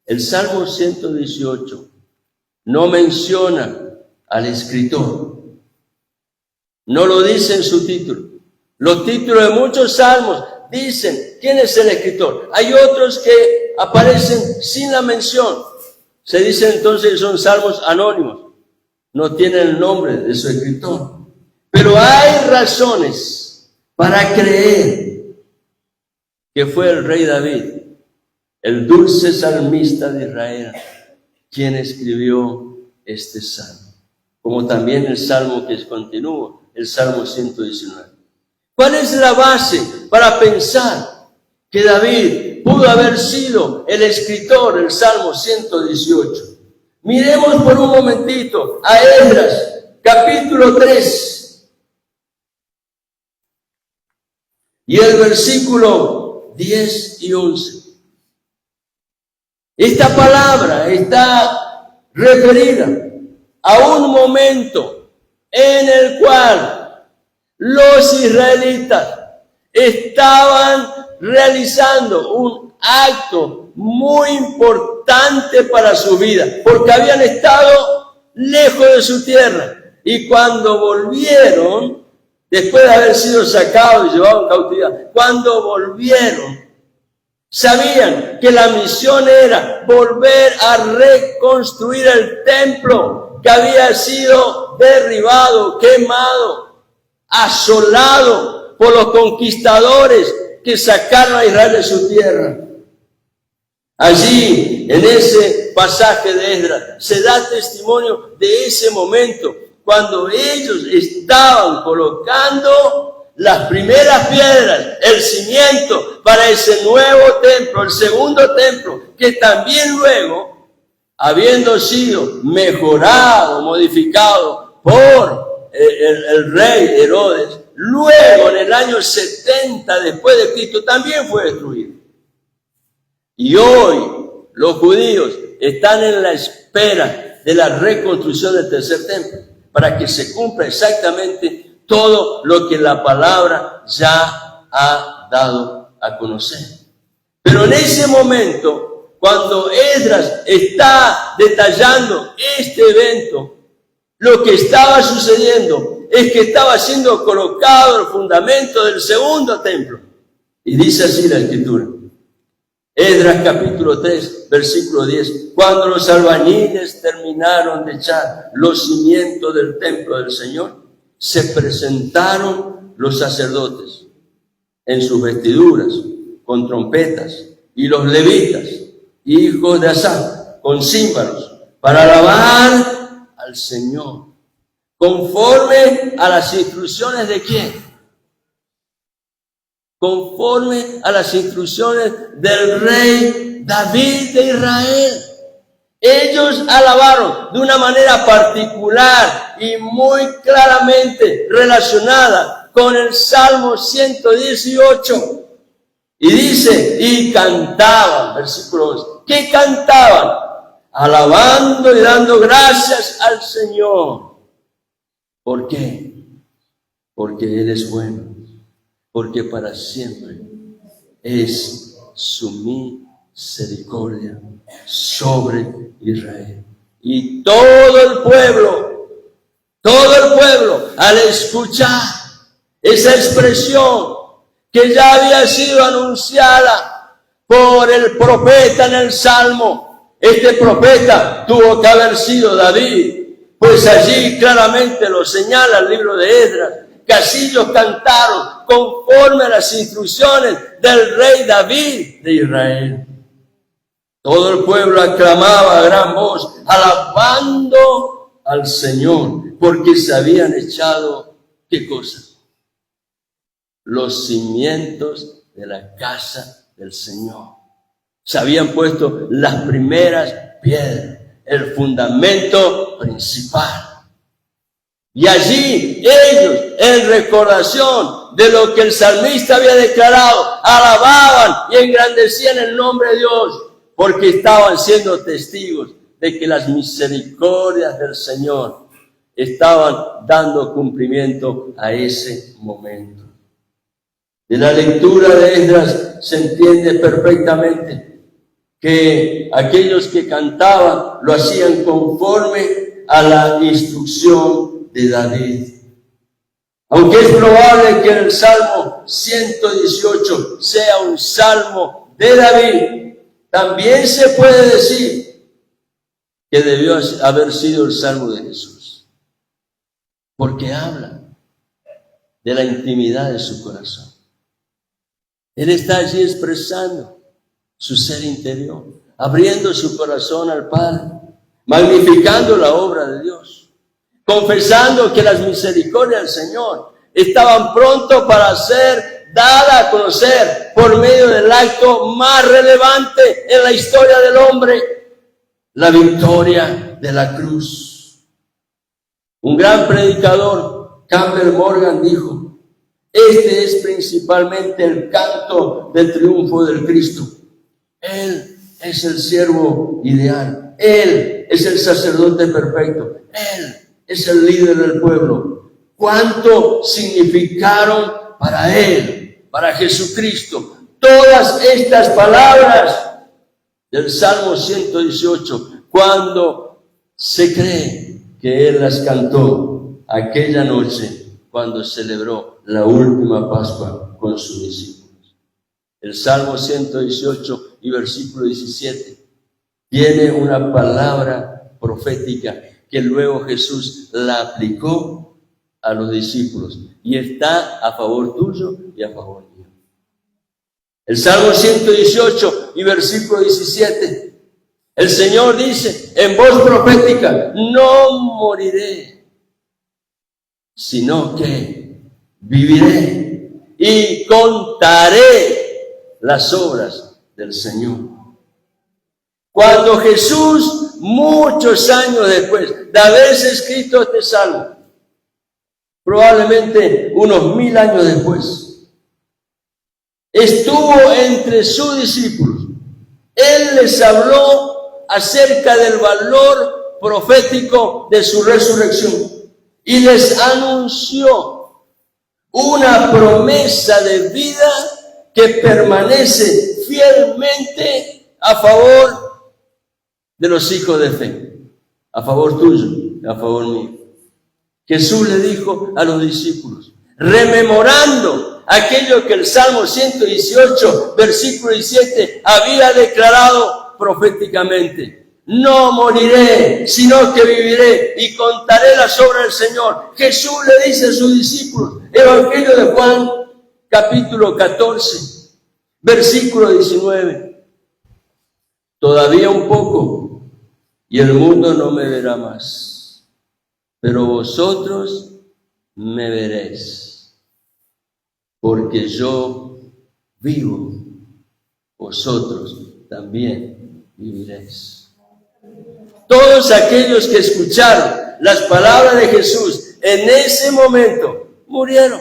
El Salmo 118 no menciona al escritor. No lo dice en su título. Los títulos de muchos salmos dicen quién es el escritor. Hay otros que aparecen sin la mención. Se dice entonces que son salmos anónimos. No tienen el nombre de su escritor. Pero hay razones para creer que fue el rey David, el dulce salmista de Israel, quien escribió este salmo, como también el salmo que continúa, el Salmo 119. ¿Cuál es la base para pensar que David pudo haber sido el escritor del Salmo 118? Miremos por un momentito a Esdras, capítulo 3, y el versículo 10 y 11. Esta palabra está referida a un momento en el cual los israelitas estaban realizando un acto muy importante para su vida, porque habían estado lejos de su tierra, y cuando volvieron, después de haber sido sacados y llevados en cautividad, cuando volvieron, sabían que la misión era volver a reconstruir el templo que había sido derribado, quemado, asolado por los conquistadores que sacaron a Israel de su tierra. Allí, en ese pasaje de Esdras, se da testimonio de ese momento, cuando ellos estaban colocando las primeras piedras, el cimiento para ese nuevo templo, el segundo templo, que también luego, habiendo sido mejorado, modificado por el rey Herodes, luego en el año 70 después de Cristo también fue destruido. Y hoy los judíos están en la espera de la reconstrucción del tercer templo, para que se cumpla exactamente todo lo que la palabra ya ha dado a conocer. Pero en ese momento, cuando Esdras está detallando este evento, lo que estaba sucediendo es que estaba siendo colocado el fundamento del segundo templo. Y dice así la Escritura. Esdras capítulo 3, versículo 10. Cuando los albañiles terminaron de echar los cimientos del templo del Señor, se presentaron los sacerdotes en sus vestiduras, con trompetas, y los levitas, hijos de Asaf, con címbalos, para alabar al Señor, conforme a las instrucciones de ¿quién? Conforme a las instrucciones del rey David de Israel. Ellos alabaron de una manera particular y muy claramente relacionada con el Salmo 118. Y dice, y cantaban, versículo 11, ¿qué cantaban? Alabando y dando gracias al Señor. ¿Por qué? Porque Él es bueno, porque para siempre es su misericordia sobre Israel. Y todo el pueblo, al escuchar esa expresión que ya había sido anunciada por el profeta en el Salmo, este profeta tuvo que haber sido David, pues allí claramente lo señala el libro de Esdras, que así ellos cantaron conforme a las instrucciones del rey David de Israel. Todo el pueblo aclamaba a gran voz, alabando al Señor, porque se habían echado, ¿qué cosa? Los cimientos de la casa del Señor. Se habían puesto las primeras piedras, el fundamento principal. Y allí ellos, en recordación de lo que el salmista había declarado, alababan y engrandecían el nombre de Dios, porque estaban siendo testigos de que las misericordias del Señor estaban dando cumplimiento a ese momento. De la lectura de Esdras se entiende perfectamente que aquellos que cantaban lo hacían conforme a la instrucción de David. Aunque es probable que el Salmo 118 sea un salmo de David, también se puede decir que debió haber sido el salmo de Jesús, porque habla de la intimidad de su corazón. Él está allí expresando su ser interior, abriendo su corazón al Padre, magnificando la obra de Dios, confesando que las misericordias del Señor estaban pronto para ser dadas a conocer por medio del acto más relevante en la historia del hombre, la victoria de la cruz. Un gran predicador, Campbell Morgan, dijo: este es principalmente el canto del triunfo del Cristo. Él es el siervo ideal. Él es el sacerdote perfecto. Él es el líder del pueblo. ¿Cuánto significaron para él, para Jesucristo, todas estas palabras del Salmo 118, cuando se cree que él las cantó aquella noche cuando celebró la última Pascua con sus discípulos? El Salmo 118 y versículo 17 tiene una palabra profética que luego Jesús la aplicó a los discípulos y está a favor tuyo y a favor mío. El Salmo 118 y versículo 17, el Señor dice en voz profética: no moriré, sino que viviré y contaré las obras del Señor. Cuando Jesús, muchos años después de haberse escrito este salmo, probablemente unos 1000 años después, estuvo entre sus discípulos, él les habló acerca del valor profético de su resurrección y les anunció una promesa de vida que permanece fielmente a favor de los hijos de fe, a favor tuyo, a favor mío. Jesús le dijo a los discípulos, rememorando aquello que el Salmo 118, versículo 17, había declarado proféticamente: no moriré, sino que viviré y contaré las obras del Señor. Jesús le dice a sus discípulos, Evangelio de Juan, capítulo 14, versículo 19, todavía un poco y el mundo no me verá más, pero vosotros me veréis, porque yo vivo, vosotros también viviréis. Todos aquellos que escucharon las palabras de Jesús en ese momento murieron.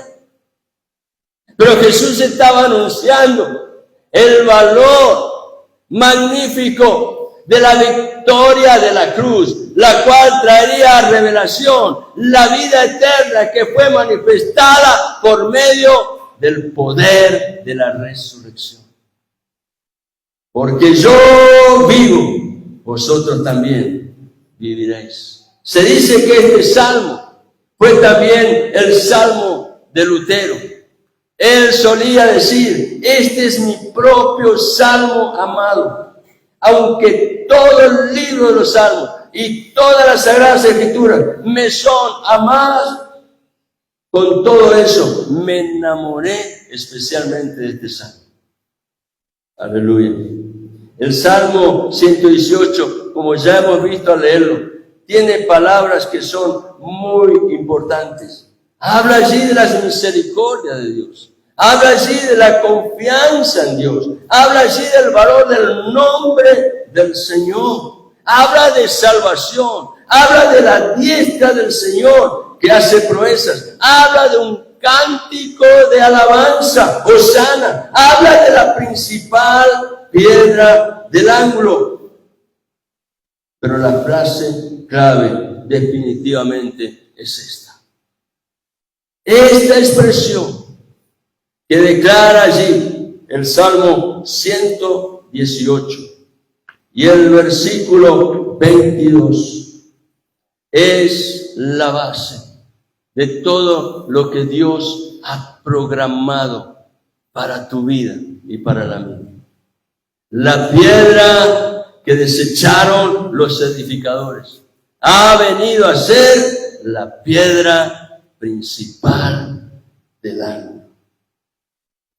Pero Jesús estaba anunciando el valor magnífico de la victoria de la cruz, la cual traería revelación, la vida eterna que fue manifestada por medio del poder de la resurrección. Porque yo vivo, vosotros también viviréis. Se dice que este salmo fue también el salmo de Lutero. Él solía decir: este es mi propio salmo amado. Aunque todo el libro de los salmos y todas las sagradas escrituras me son amadas, con todo eso me enamoré especialmente de este salmo. Aleluya. El Salmo 118, como ya hemos visto al leerlo, tiene palabras que son muy importantes. Habla allí de las misericordias de Dios. Habla allí de la confianza en Dios. Habla allí del valor del nombre del Señor. Habla de salvación. Habla de la diestra del Señor que hace proezas. Habla de un cántico de alabanza, hosana. Habla de la principal piedra del ángulo. Pero la frase clave definitivamente es esta. Esta expresión que declara allí el Salmo 118 y el versículo 22 es la base de todo lo que Dios ha programado para tu vida y para la mía. La piedra que desecharon los edificadores ha venido a ser la piedra principal del ángulo.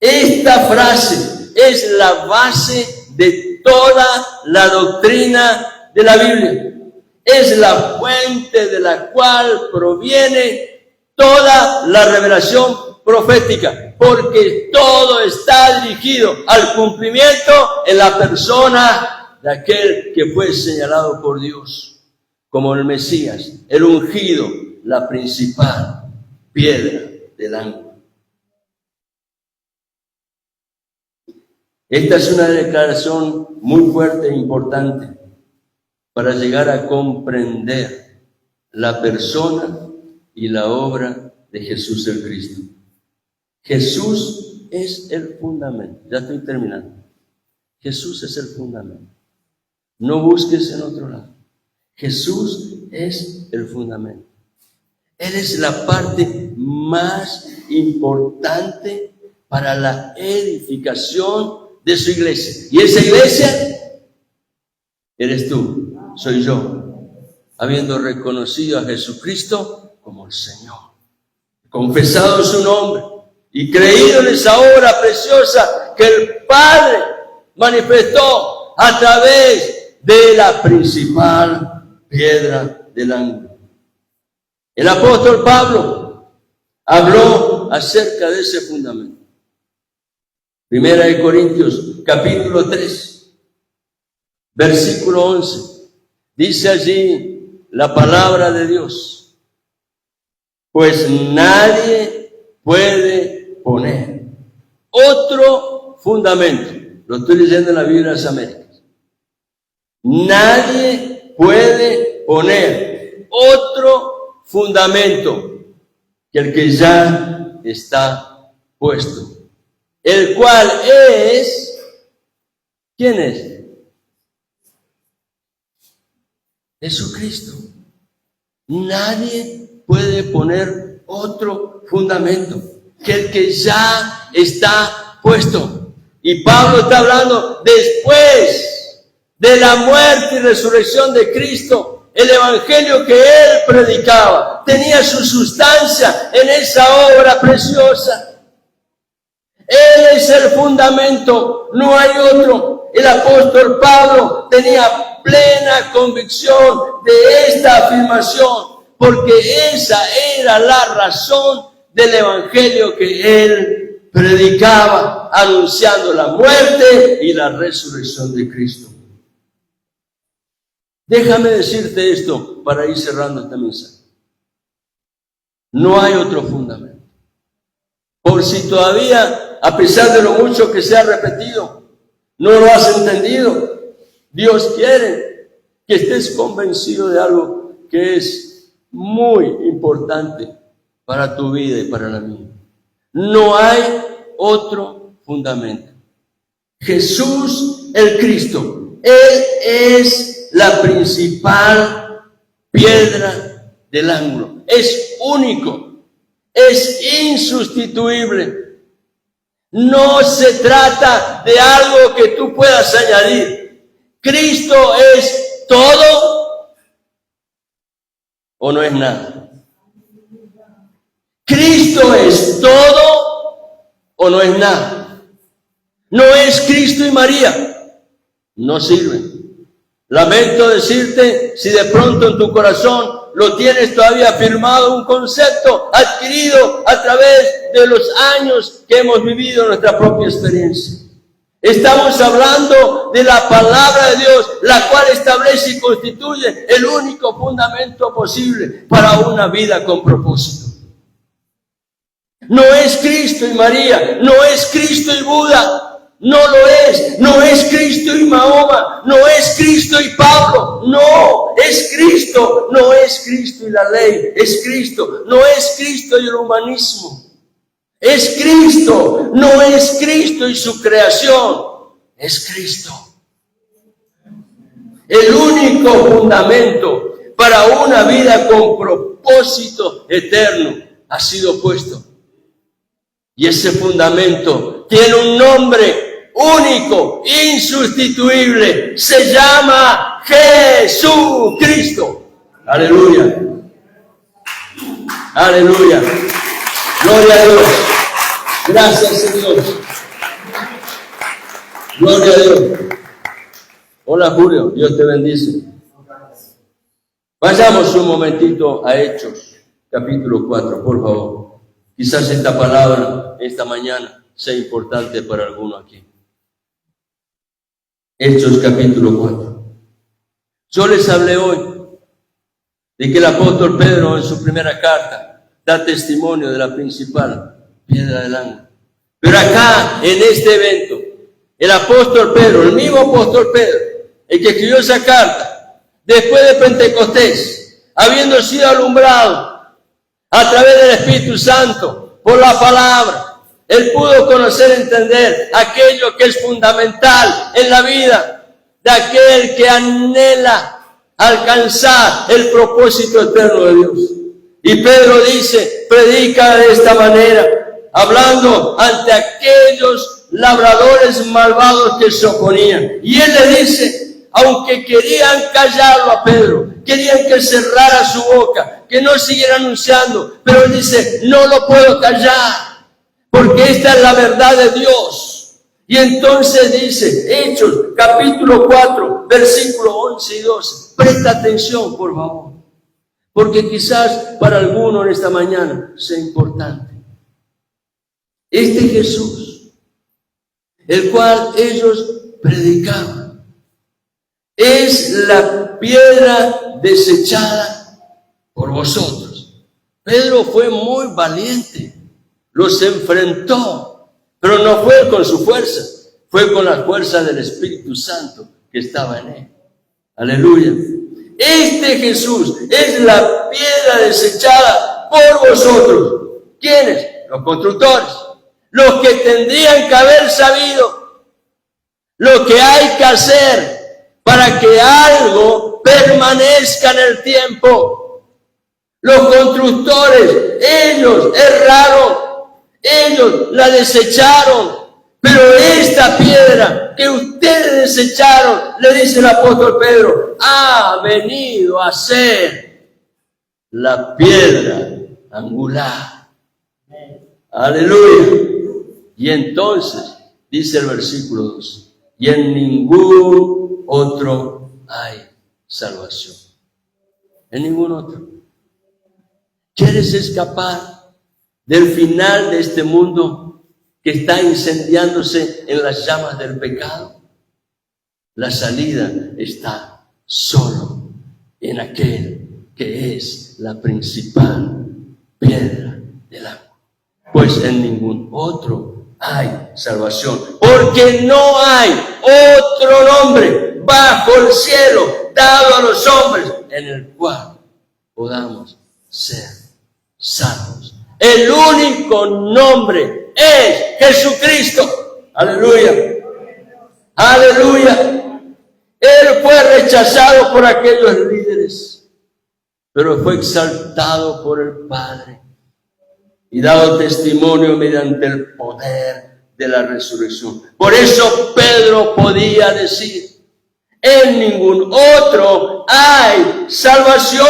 Esta frase es la base de toda la doctrina de la Biblia. Es la fuente de la cual proviene toda la revelación profética, porque todo está dirigido al cumplimiento en la persona de aquel que fue señalado por Dios como el Mesías, el ungido, la principal piedra del ángulo. Esta es una declaración muy fuerte e importante para llegar a comprender la persona y la obra de Jesús el Cristo. Jesús es el fundamento. Ya estoy terminando. Jesús es el fundamento. No busques en otro lado. Jesús es el fundamento. Él es la parte más importante para la edificación de su iglesia. Y esa iglesia eres tú, soy yo, habiendo reconocido a Jesucristo como el Señor, confesado su nombre y creído en esa obra preciosa que el Padre manifestó a través de la principal piedra del ángulo. El apóstol Pablo habló acerca de ese fundamento. Primera de Corintios, capítulo 3, versículo 11. Dice allí la palabra de Dios: pues nadie puede poner otro fundamento. Lo estoy leyendo en la Biblia de las Américas. Nadie puede poner otro fundamento que el que ya está puesto, el cual es, ¿quién es? Jesucristo. Nadie puede poner otro fundamento que el que ya está puesto. Y Pablo está hablando después de la muerte y resurrección de Cristo. El evangelio que él predicaba tenía su sustancia en esa obra preciosa. Él es el fundamento, no hay otro. El apóstol Pablo tenía plena convicción de esta afirmación, porque esa era la razón del evangelio que él predicaba, anunciando la muerte y la resurrección de Cristo. Déjame decirte esto para ir cerrando esta mensaje. No hay otro fundamento. Por si todavía, a pesar de lo mucho que se ha repetido, no lo has entendido, Dios quiere que estés convencido de algo que es muy importante para tu vida y para la mía. No hay otro fundamento. Jesús el Cristo, Él es la principal piedra del ángulo. Es único, es insustituible. No se trata de algo que tú puedas añadir. ¿Cristo es todo o no es nada? ¿Cristo es todo o no es nada? ¿No es Cristo y María? No sirven. Lamento decirte, si de pronto en tu corazón lo tienes todavía firmado, un concepto adquirido a través de los años que hemos vivido en nuestra propia experiencia. Estamos hablando de la palabra de Dios, la cual establece y constituye el único fundamento posible para una vida con propósito. No es Cristo y María, no es Cristo y Buda. No lo es, no es Cristo y Mahoma, no es Cristo y Pablo, no, es Cristo, no es Cristo y la ley, es Cristo, no es Cristo y el humanismo, es Cristo, no es Cristo y su creación, es Cristo. El único fundamento para una vida con propósito eterno ha sido puesto. Y ese fundamento tiene un nombre único, insustituible, se llama Jesucristo. Aleluya. Aleluya. Gloria a Dios. Gracias, Señor. Gloria a Dios. Hola, Julio. Dios te bendice. Vayamos un momentito a Hechos, capítulo 4, por favor. Quizás esta palabra, esta mañana, sea importante para alguno aquí. Hechos capítulo 4. Yo les hablé hoy de que el apóstol Pedro en su primera carta da testimonio de la principal piedra del ángulo. Pero acá, en este evento, el apóstol Pedro, el mismo apóstol Pedro, el que escribió esa carta, después de Pentecostés, habiendo sido alumbrado a través del Espíritu Santo, por la palabra, él pudo conocer, entender aquello que es fundamental en la vida de aquel que anhela alcanzar el propósito eterno de Dios. Y Pedro dice, predica de esta manera, hablando ante aquellos labradores malvados que se oponían. Y él le dice, aunque querían callarlo a Pedro, querían que cerrara su boca, que no siguiera anunciando, pero él dice, no lo puedo callar, porque esta es la verdad de Dios. Y entonces dice, Hechos, capítulo 4, versículo 11 y 12. Presta atención, por favor, porque quizás para alguno en esta mañana sea importante. Este Jesús, el cual ellos predicaban, es la piedra desechada por vosotros. Pedro fue muy valiente, los enfrentó, pero no fue con su fuerza, fue con la fuerza del Espíritu Santo que estaba en él. Aleluya. Este Jesús es la piedra desechada por vosotros. ¿Quiénes? Los constructores, los que tendrían que haber sabido lo que hay que hacer para que algo permanezca en el tiempo. Los constructores, ellos erraron, ellos la desecharon, pero esta piedra que ustedes desecharon, le dice el apóstol Pedro, ha venido a ser la piedra angular. Aleluya. Y entonces, dice el versículo 2, y en ningún otro hay salvación. En ningún otro. ¿Quieres escapar del final de este mundo que está incendiándose en las llamas del pecado? La salida está solo en aquel que es la principal piedra del ángulo. Pues en ningún otro hay salvación, porque no hay otro nombre bajo el cielo dado a los hombres en el cual podamos ser salvos. El único nombre es Jesucristo. Aleluya. Aleluya. Él fue rechazado por aquellos líderes, pero fue exaltado por el Padre y dado testimonio mediante el poder de la resurrección. Por eso Pedro podía decir, en ningún otro hay salvación,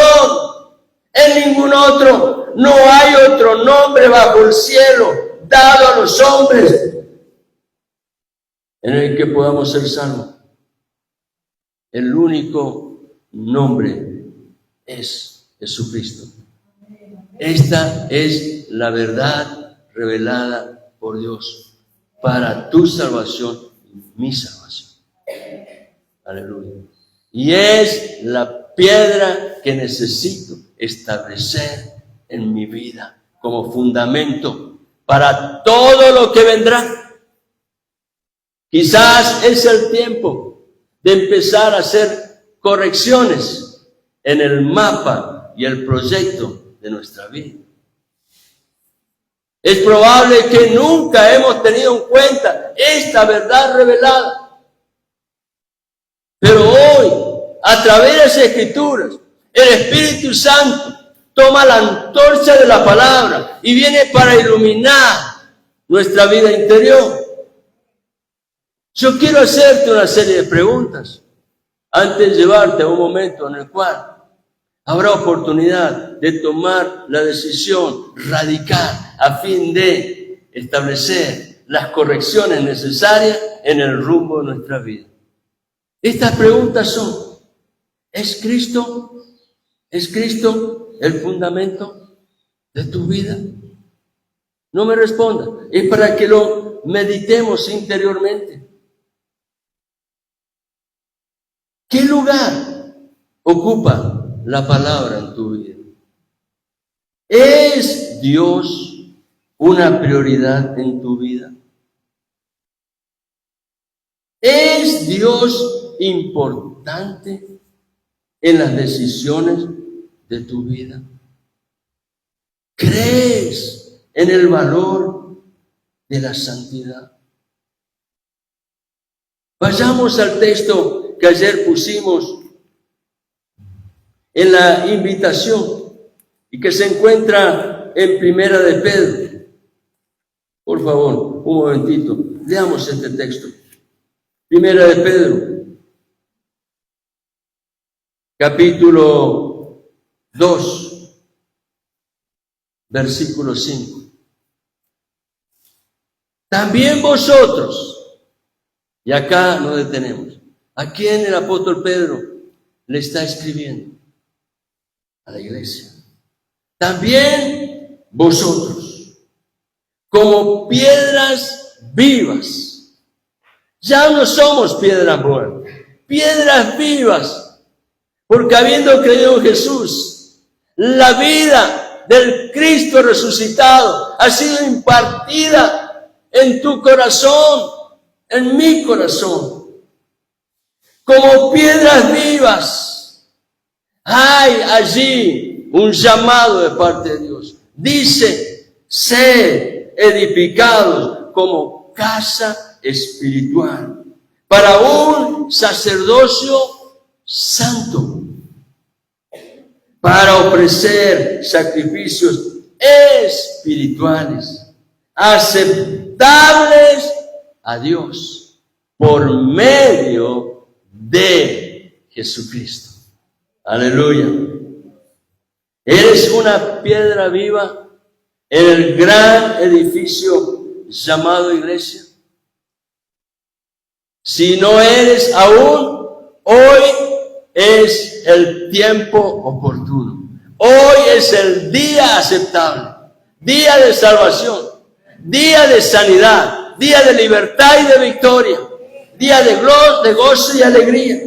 en ningún otro, no hay otro nombre bajo el cielo dado a los hombres en el que podamos ser salvos. El único nombre es Jesucristo. Esta es la verdad revelada por Dios para tu salvación y mi salvación. Aleluya. Y es la piedra que necesito establecer en mi vida como fundamento para todo lo que vendrá. Quizás es el tiempo de empezar a hacer correcciones en el mapa y el proyecto de nuestra vida. Es probable que nunca hemos tenido en cuenta esta verdad revelada. Pero hoy, a través de las Escrituras, el Espíritu Santo toma la antorcha de la palabra y viene para iluminar nuestra vida interior. Yo quiero hacerte una serie de preguntas antes de llevarte a un momento en el cual habrá oportunidad de tomar la decisión radical a fin de establecer las correcciones necesarias en el rumbo de nuestra vida. Estas preguntas son, ¿es Cristo el fundamento de tu vida? No me responda, es para que lo meditemos interiormente. ¿Qué lugar ocupa la palabra en tu vida? ¿Es Dios una prioridad en tu vida? ¿Es Dios importante en las decisiones de tu vida? ¿Crees en el valor de la santidad? Vayamos al texto que ayer pusimos en la invitación y que se encuentra en Primera de Pedro. Por favor, un momentito, leamos este texto. Primera de Pedro, capítulo 2, versículo 5. También vosotros, y acá nos detenemos, ¿a quién el apóstol Pedro le está escribiendo? A la iglesia. También vosotros, como piedras vivas, ya no somos piedras muertas, piedras vivas, porque habiendo creído en Jesús, la vida del Cristo resucitado ha sido impartida en tu corazón, en mi corazón, como piedras vivas. Hay allí un llamado de parte de Dios. Dice, sed edificados como casa espiritual para un sacerdocio santo, para ofrecer sacrificios espirituales aceptables a Dios por medio de Jesucristo. Aleluya. Eres una piedra viva en el gran edificio llamado iglesia. Si no eres aún, hoy es el tiempo oportuno. Hoy es el día aceptable, día de salvación, día de sanidad, día de libertad y de victoria, día de gozo y alegría.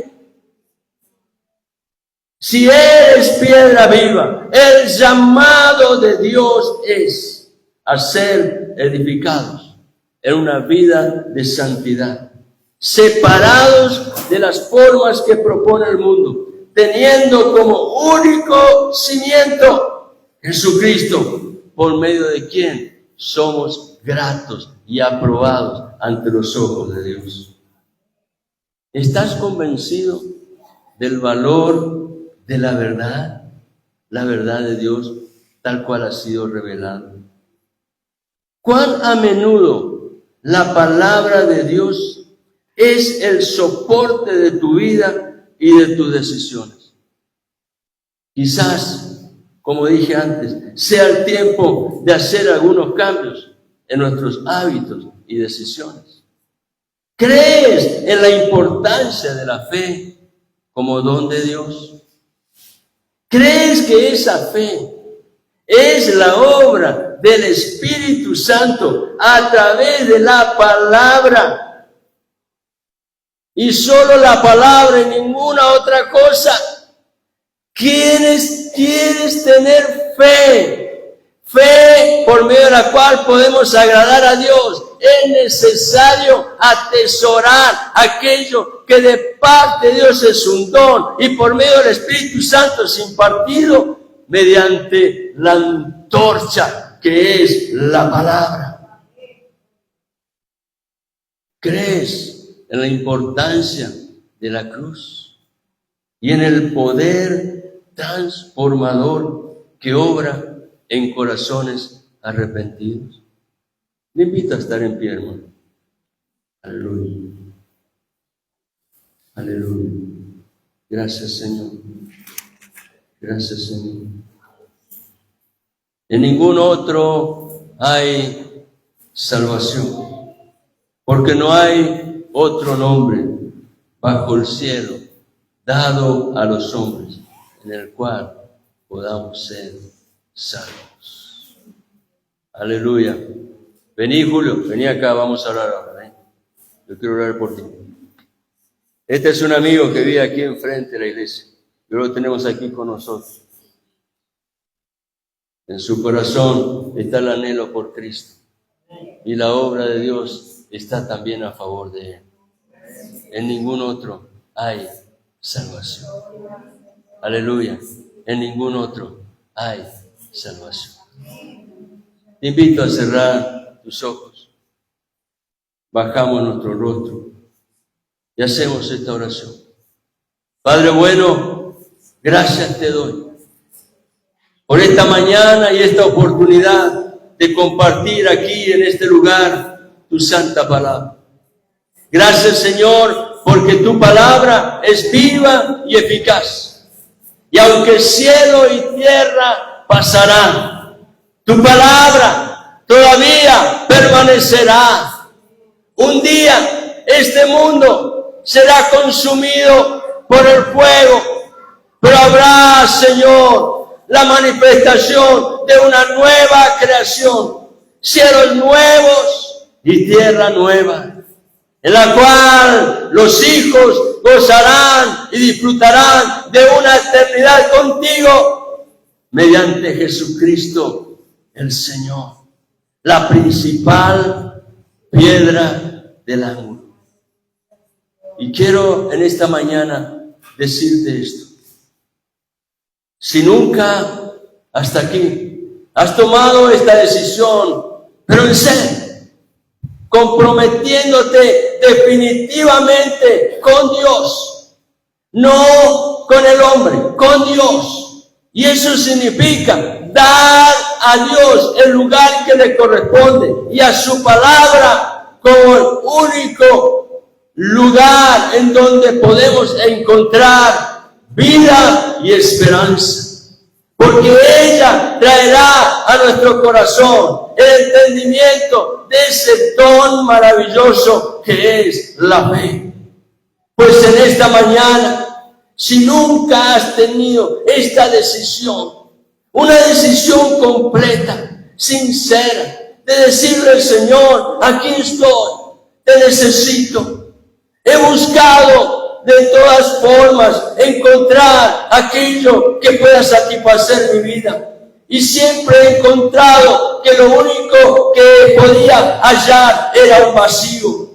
Si eres piedra viva, el llamado de Dios es a ser edificados en una vida de santidad, separados de las formas que propone el mundo, teniendo como único cimiento Jesucristo, por medio de quien somos gratos y aprobados ante los ojos de Dios. ¿Estás convencido del valor de la verdad de Dios tal cual ha sido revelada? ¿Cuán a menudo la palabra de Dios es el soporte de tu vida y de tus decisiones? Quizás, como dije antes, sea el tiempo de hacer algunos cambios en nuestros hábitos y decisiones. ¿Crees en la importancia de la fe como don de Dios? ¿Crees que esa fe es la obra del Espíritu Santo a través de la palabra? Y solo la palabra y ninguna otra cosa. ¿Quieres tener fe? Fe por medio de la cual podemos agradar a Dios. Es necesario atesorar aquello que de parte de Dios es un don y por medio del Espíritu Santo es impartido mediante la antorcha que es la palabra. ¿Crees en la importancia de la cruz y en el poder transformador que obra en corazones arrepentidos? Le invito a estar en pie, hermano. Aleluya. Aleluya. Gracias, Señor. Gracias, Señor. En ningún otro hay salvación, porque no hay otro nombre bajo el cielo dado a los hombres en el cual podamos ser salvos. Aleluya. Vení, Julio, vení acá, vamos a hablar ahora. ¿eh? Yo quiero orar por ti. Este es un amigo que vive aquí enfrente de la iglesia. Y lo tenemos aquí con nosotros. En su corazón está el anhelo por Cristo. Y la obra de Dios está también a favor de él. En ningún otro hay salvación. Aleluya. en ningún otro hay salvación. Te invito a cerrar tus ojos. Bajamos nuestro rostro y hacemos esta oración. Padre bueno, gracias te doy por esta mañana y esta oportunidad de compartir aquí en este lugar tu santa palabra. Gracias, Señor, porque tu palabra es viva y eficaz. Y aunque cielo y tierra pasarán, tu palabra todavía permanecerá. Un día este mundo será consumido por el fuego, pero habrá, Señor, la manifestación de una nueva creación, cielos nuevos y tierra nueva, en la cual los hijos gozarán y disfrutarán de una eternidad contigo, mediante Jesucristo el Señor, la principal piedra del ángulo. Y quiero en esta mañana decirte esto. Si nunca hasta aquí has tomado esta decisión, pero en serio, comprometiéndote definitivamente con Dios, no con el hombre, con Dios. Y eso significa dar a Dios el lugar que le corresponde y a su palabra como el único lugar en donde podemos encontrar vida y esperanza, porque ella traerá a nuestro corazón el entendimiento de ese don maravilloso que es la fe. Pues en esta mañana, si nunca has tenido esta decisión, una decisión completa, sincera, de decirle al Señor, aquí estoy, te necesito, he buscado de todas formas encontrar aquello que pueda satisfacer mi vida. Y siempre he encontrado que lo único que podía hallar era un vacío.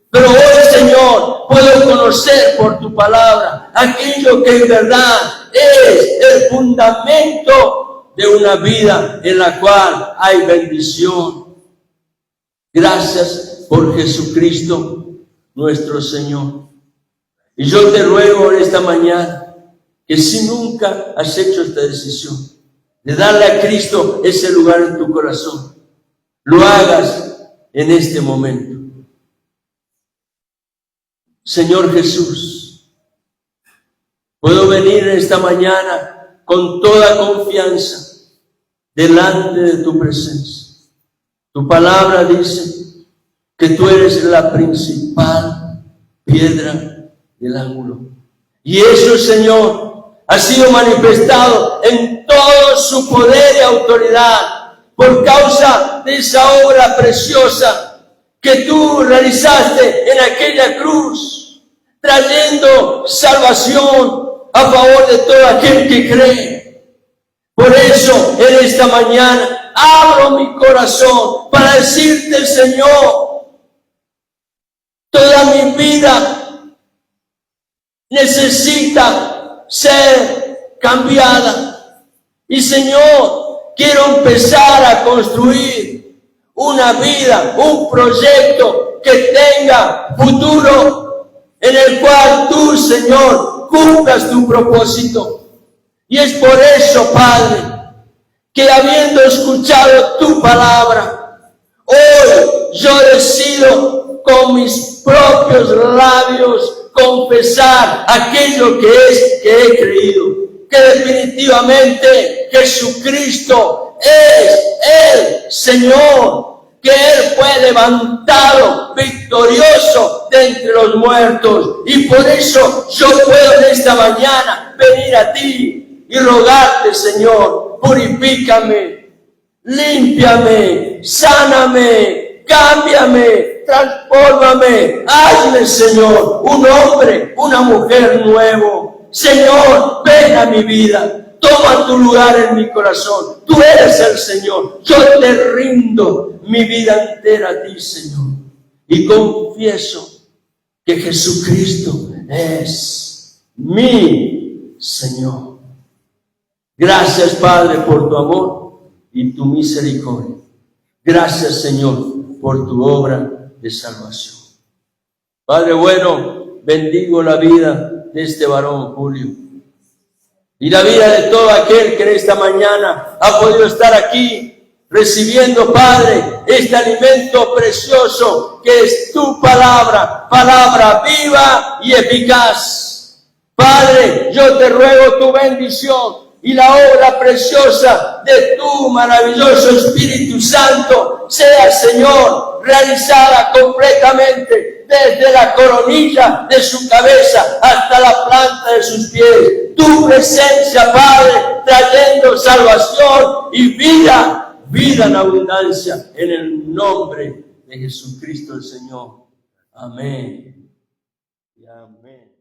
Pero hoy, Señor, puedo conocer por tu palabra aquello que en verdad es el fundamento de una vida en la cual hay bendición. Gracias por Jesucristo, nuestro Señor. Y yo te ruego en esta mañana que si nunca has hecho esta decisión de darle a Cristo ese lugar en tu corazón, lo hagas en este momento. Señor Jesús, puedo venir en esta mañana con toda confianza delante de tu presencia. Tu palabra dice que tú eres la principal piedra del ángulo. Y eso, Señor, ha sido manifestado en todo su poder y autoridad por causa de esa obra preciosa que tú realizaste en aquella cruz, trayendo salvación a favor de todo aquel que cree. Por eso, en esta mañana, abro mi corazón para decirte, Señor, toda mi vida necesita ser cambiada. Y Señor, quiero empezar a construir una vida, un proyecto que tenga futuro, en el cual tú, Señor, cumplas tu propósito. Y es por eso, Padre, que habiendo escuchado tu palabra, hoy yo decido con mis propios labios confesar aquello que he creído, que definitivamente Jesucristo es el Señor, que Él fue levantado victorioso de entre los muertos. Y por eso yo puedo en esta mañana venir a ti y rogarte, Señor, purifícame, límpiame, sáname, cámbiame, transfórmame, hazme, Señor, un hombre, una mujer nuevo. Señor, ven a mi vida, toma tu lugar en mi corazón. Tú eres el Señor. Yo te rindo mi vida entera a ti, Señor. Y confieso que Jesucristo es mi Señor. Gracias, Padre, por tu amor y tu misericordia. Gracias, Señor, por tu obra de salvación. Padre bueno, bendigo la vida de este varón Julio y la vida de todo aquel que en esta mañana ha podido estar aquí recibiendo, Padre, este alimento precioso que es tu palabra, palabra viva y eficaz. Padre, yo te ruego tu bendición y la obra preciosa de tu maravilloso Espíritu Santo sea, Señor, realizada completamente desde la coronilla de su cabeza hasta la planta de sus pies. Tu presencia, Padre, trayendo salvación y vida en abundancia, en el nombre de Jesucristo el Señor. Amén y amén.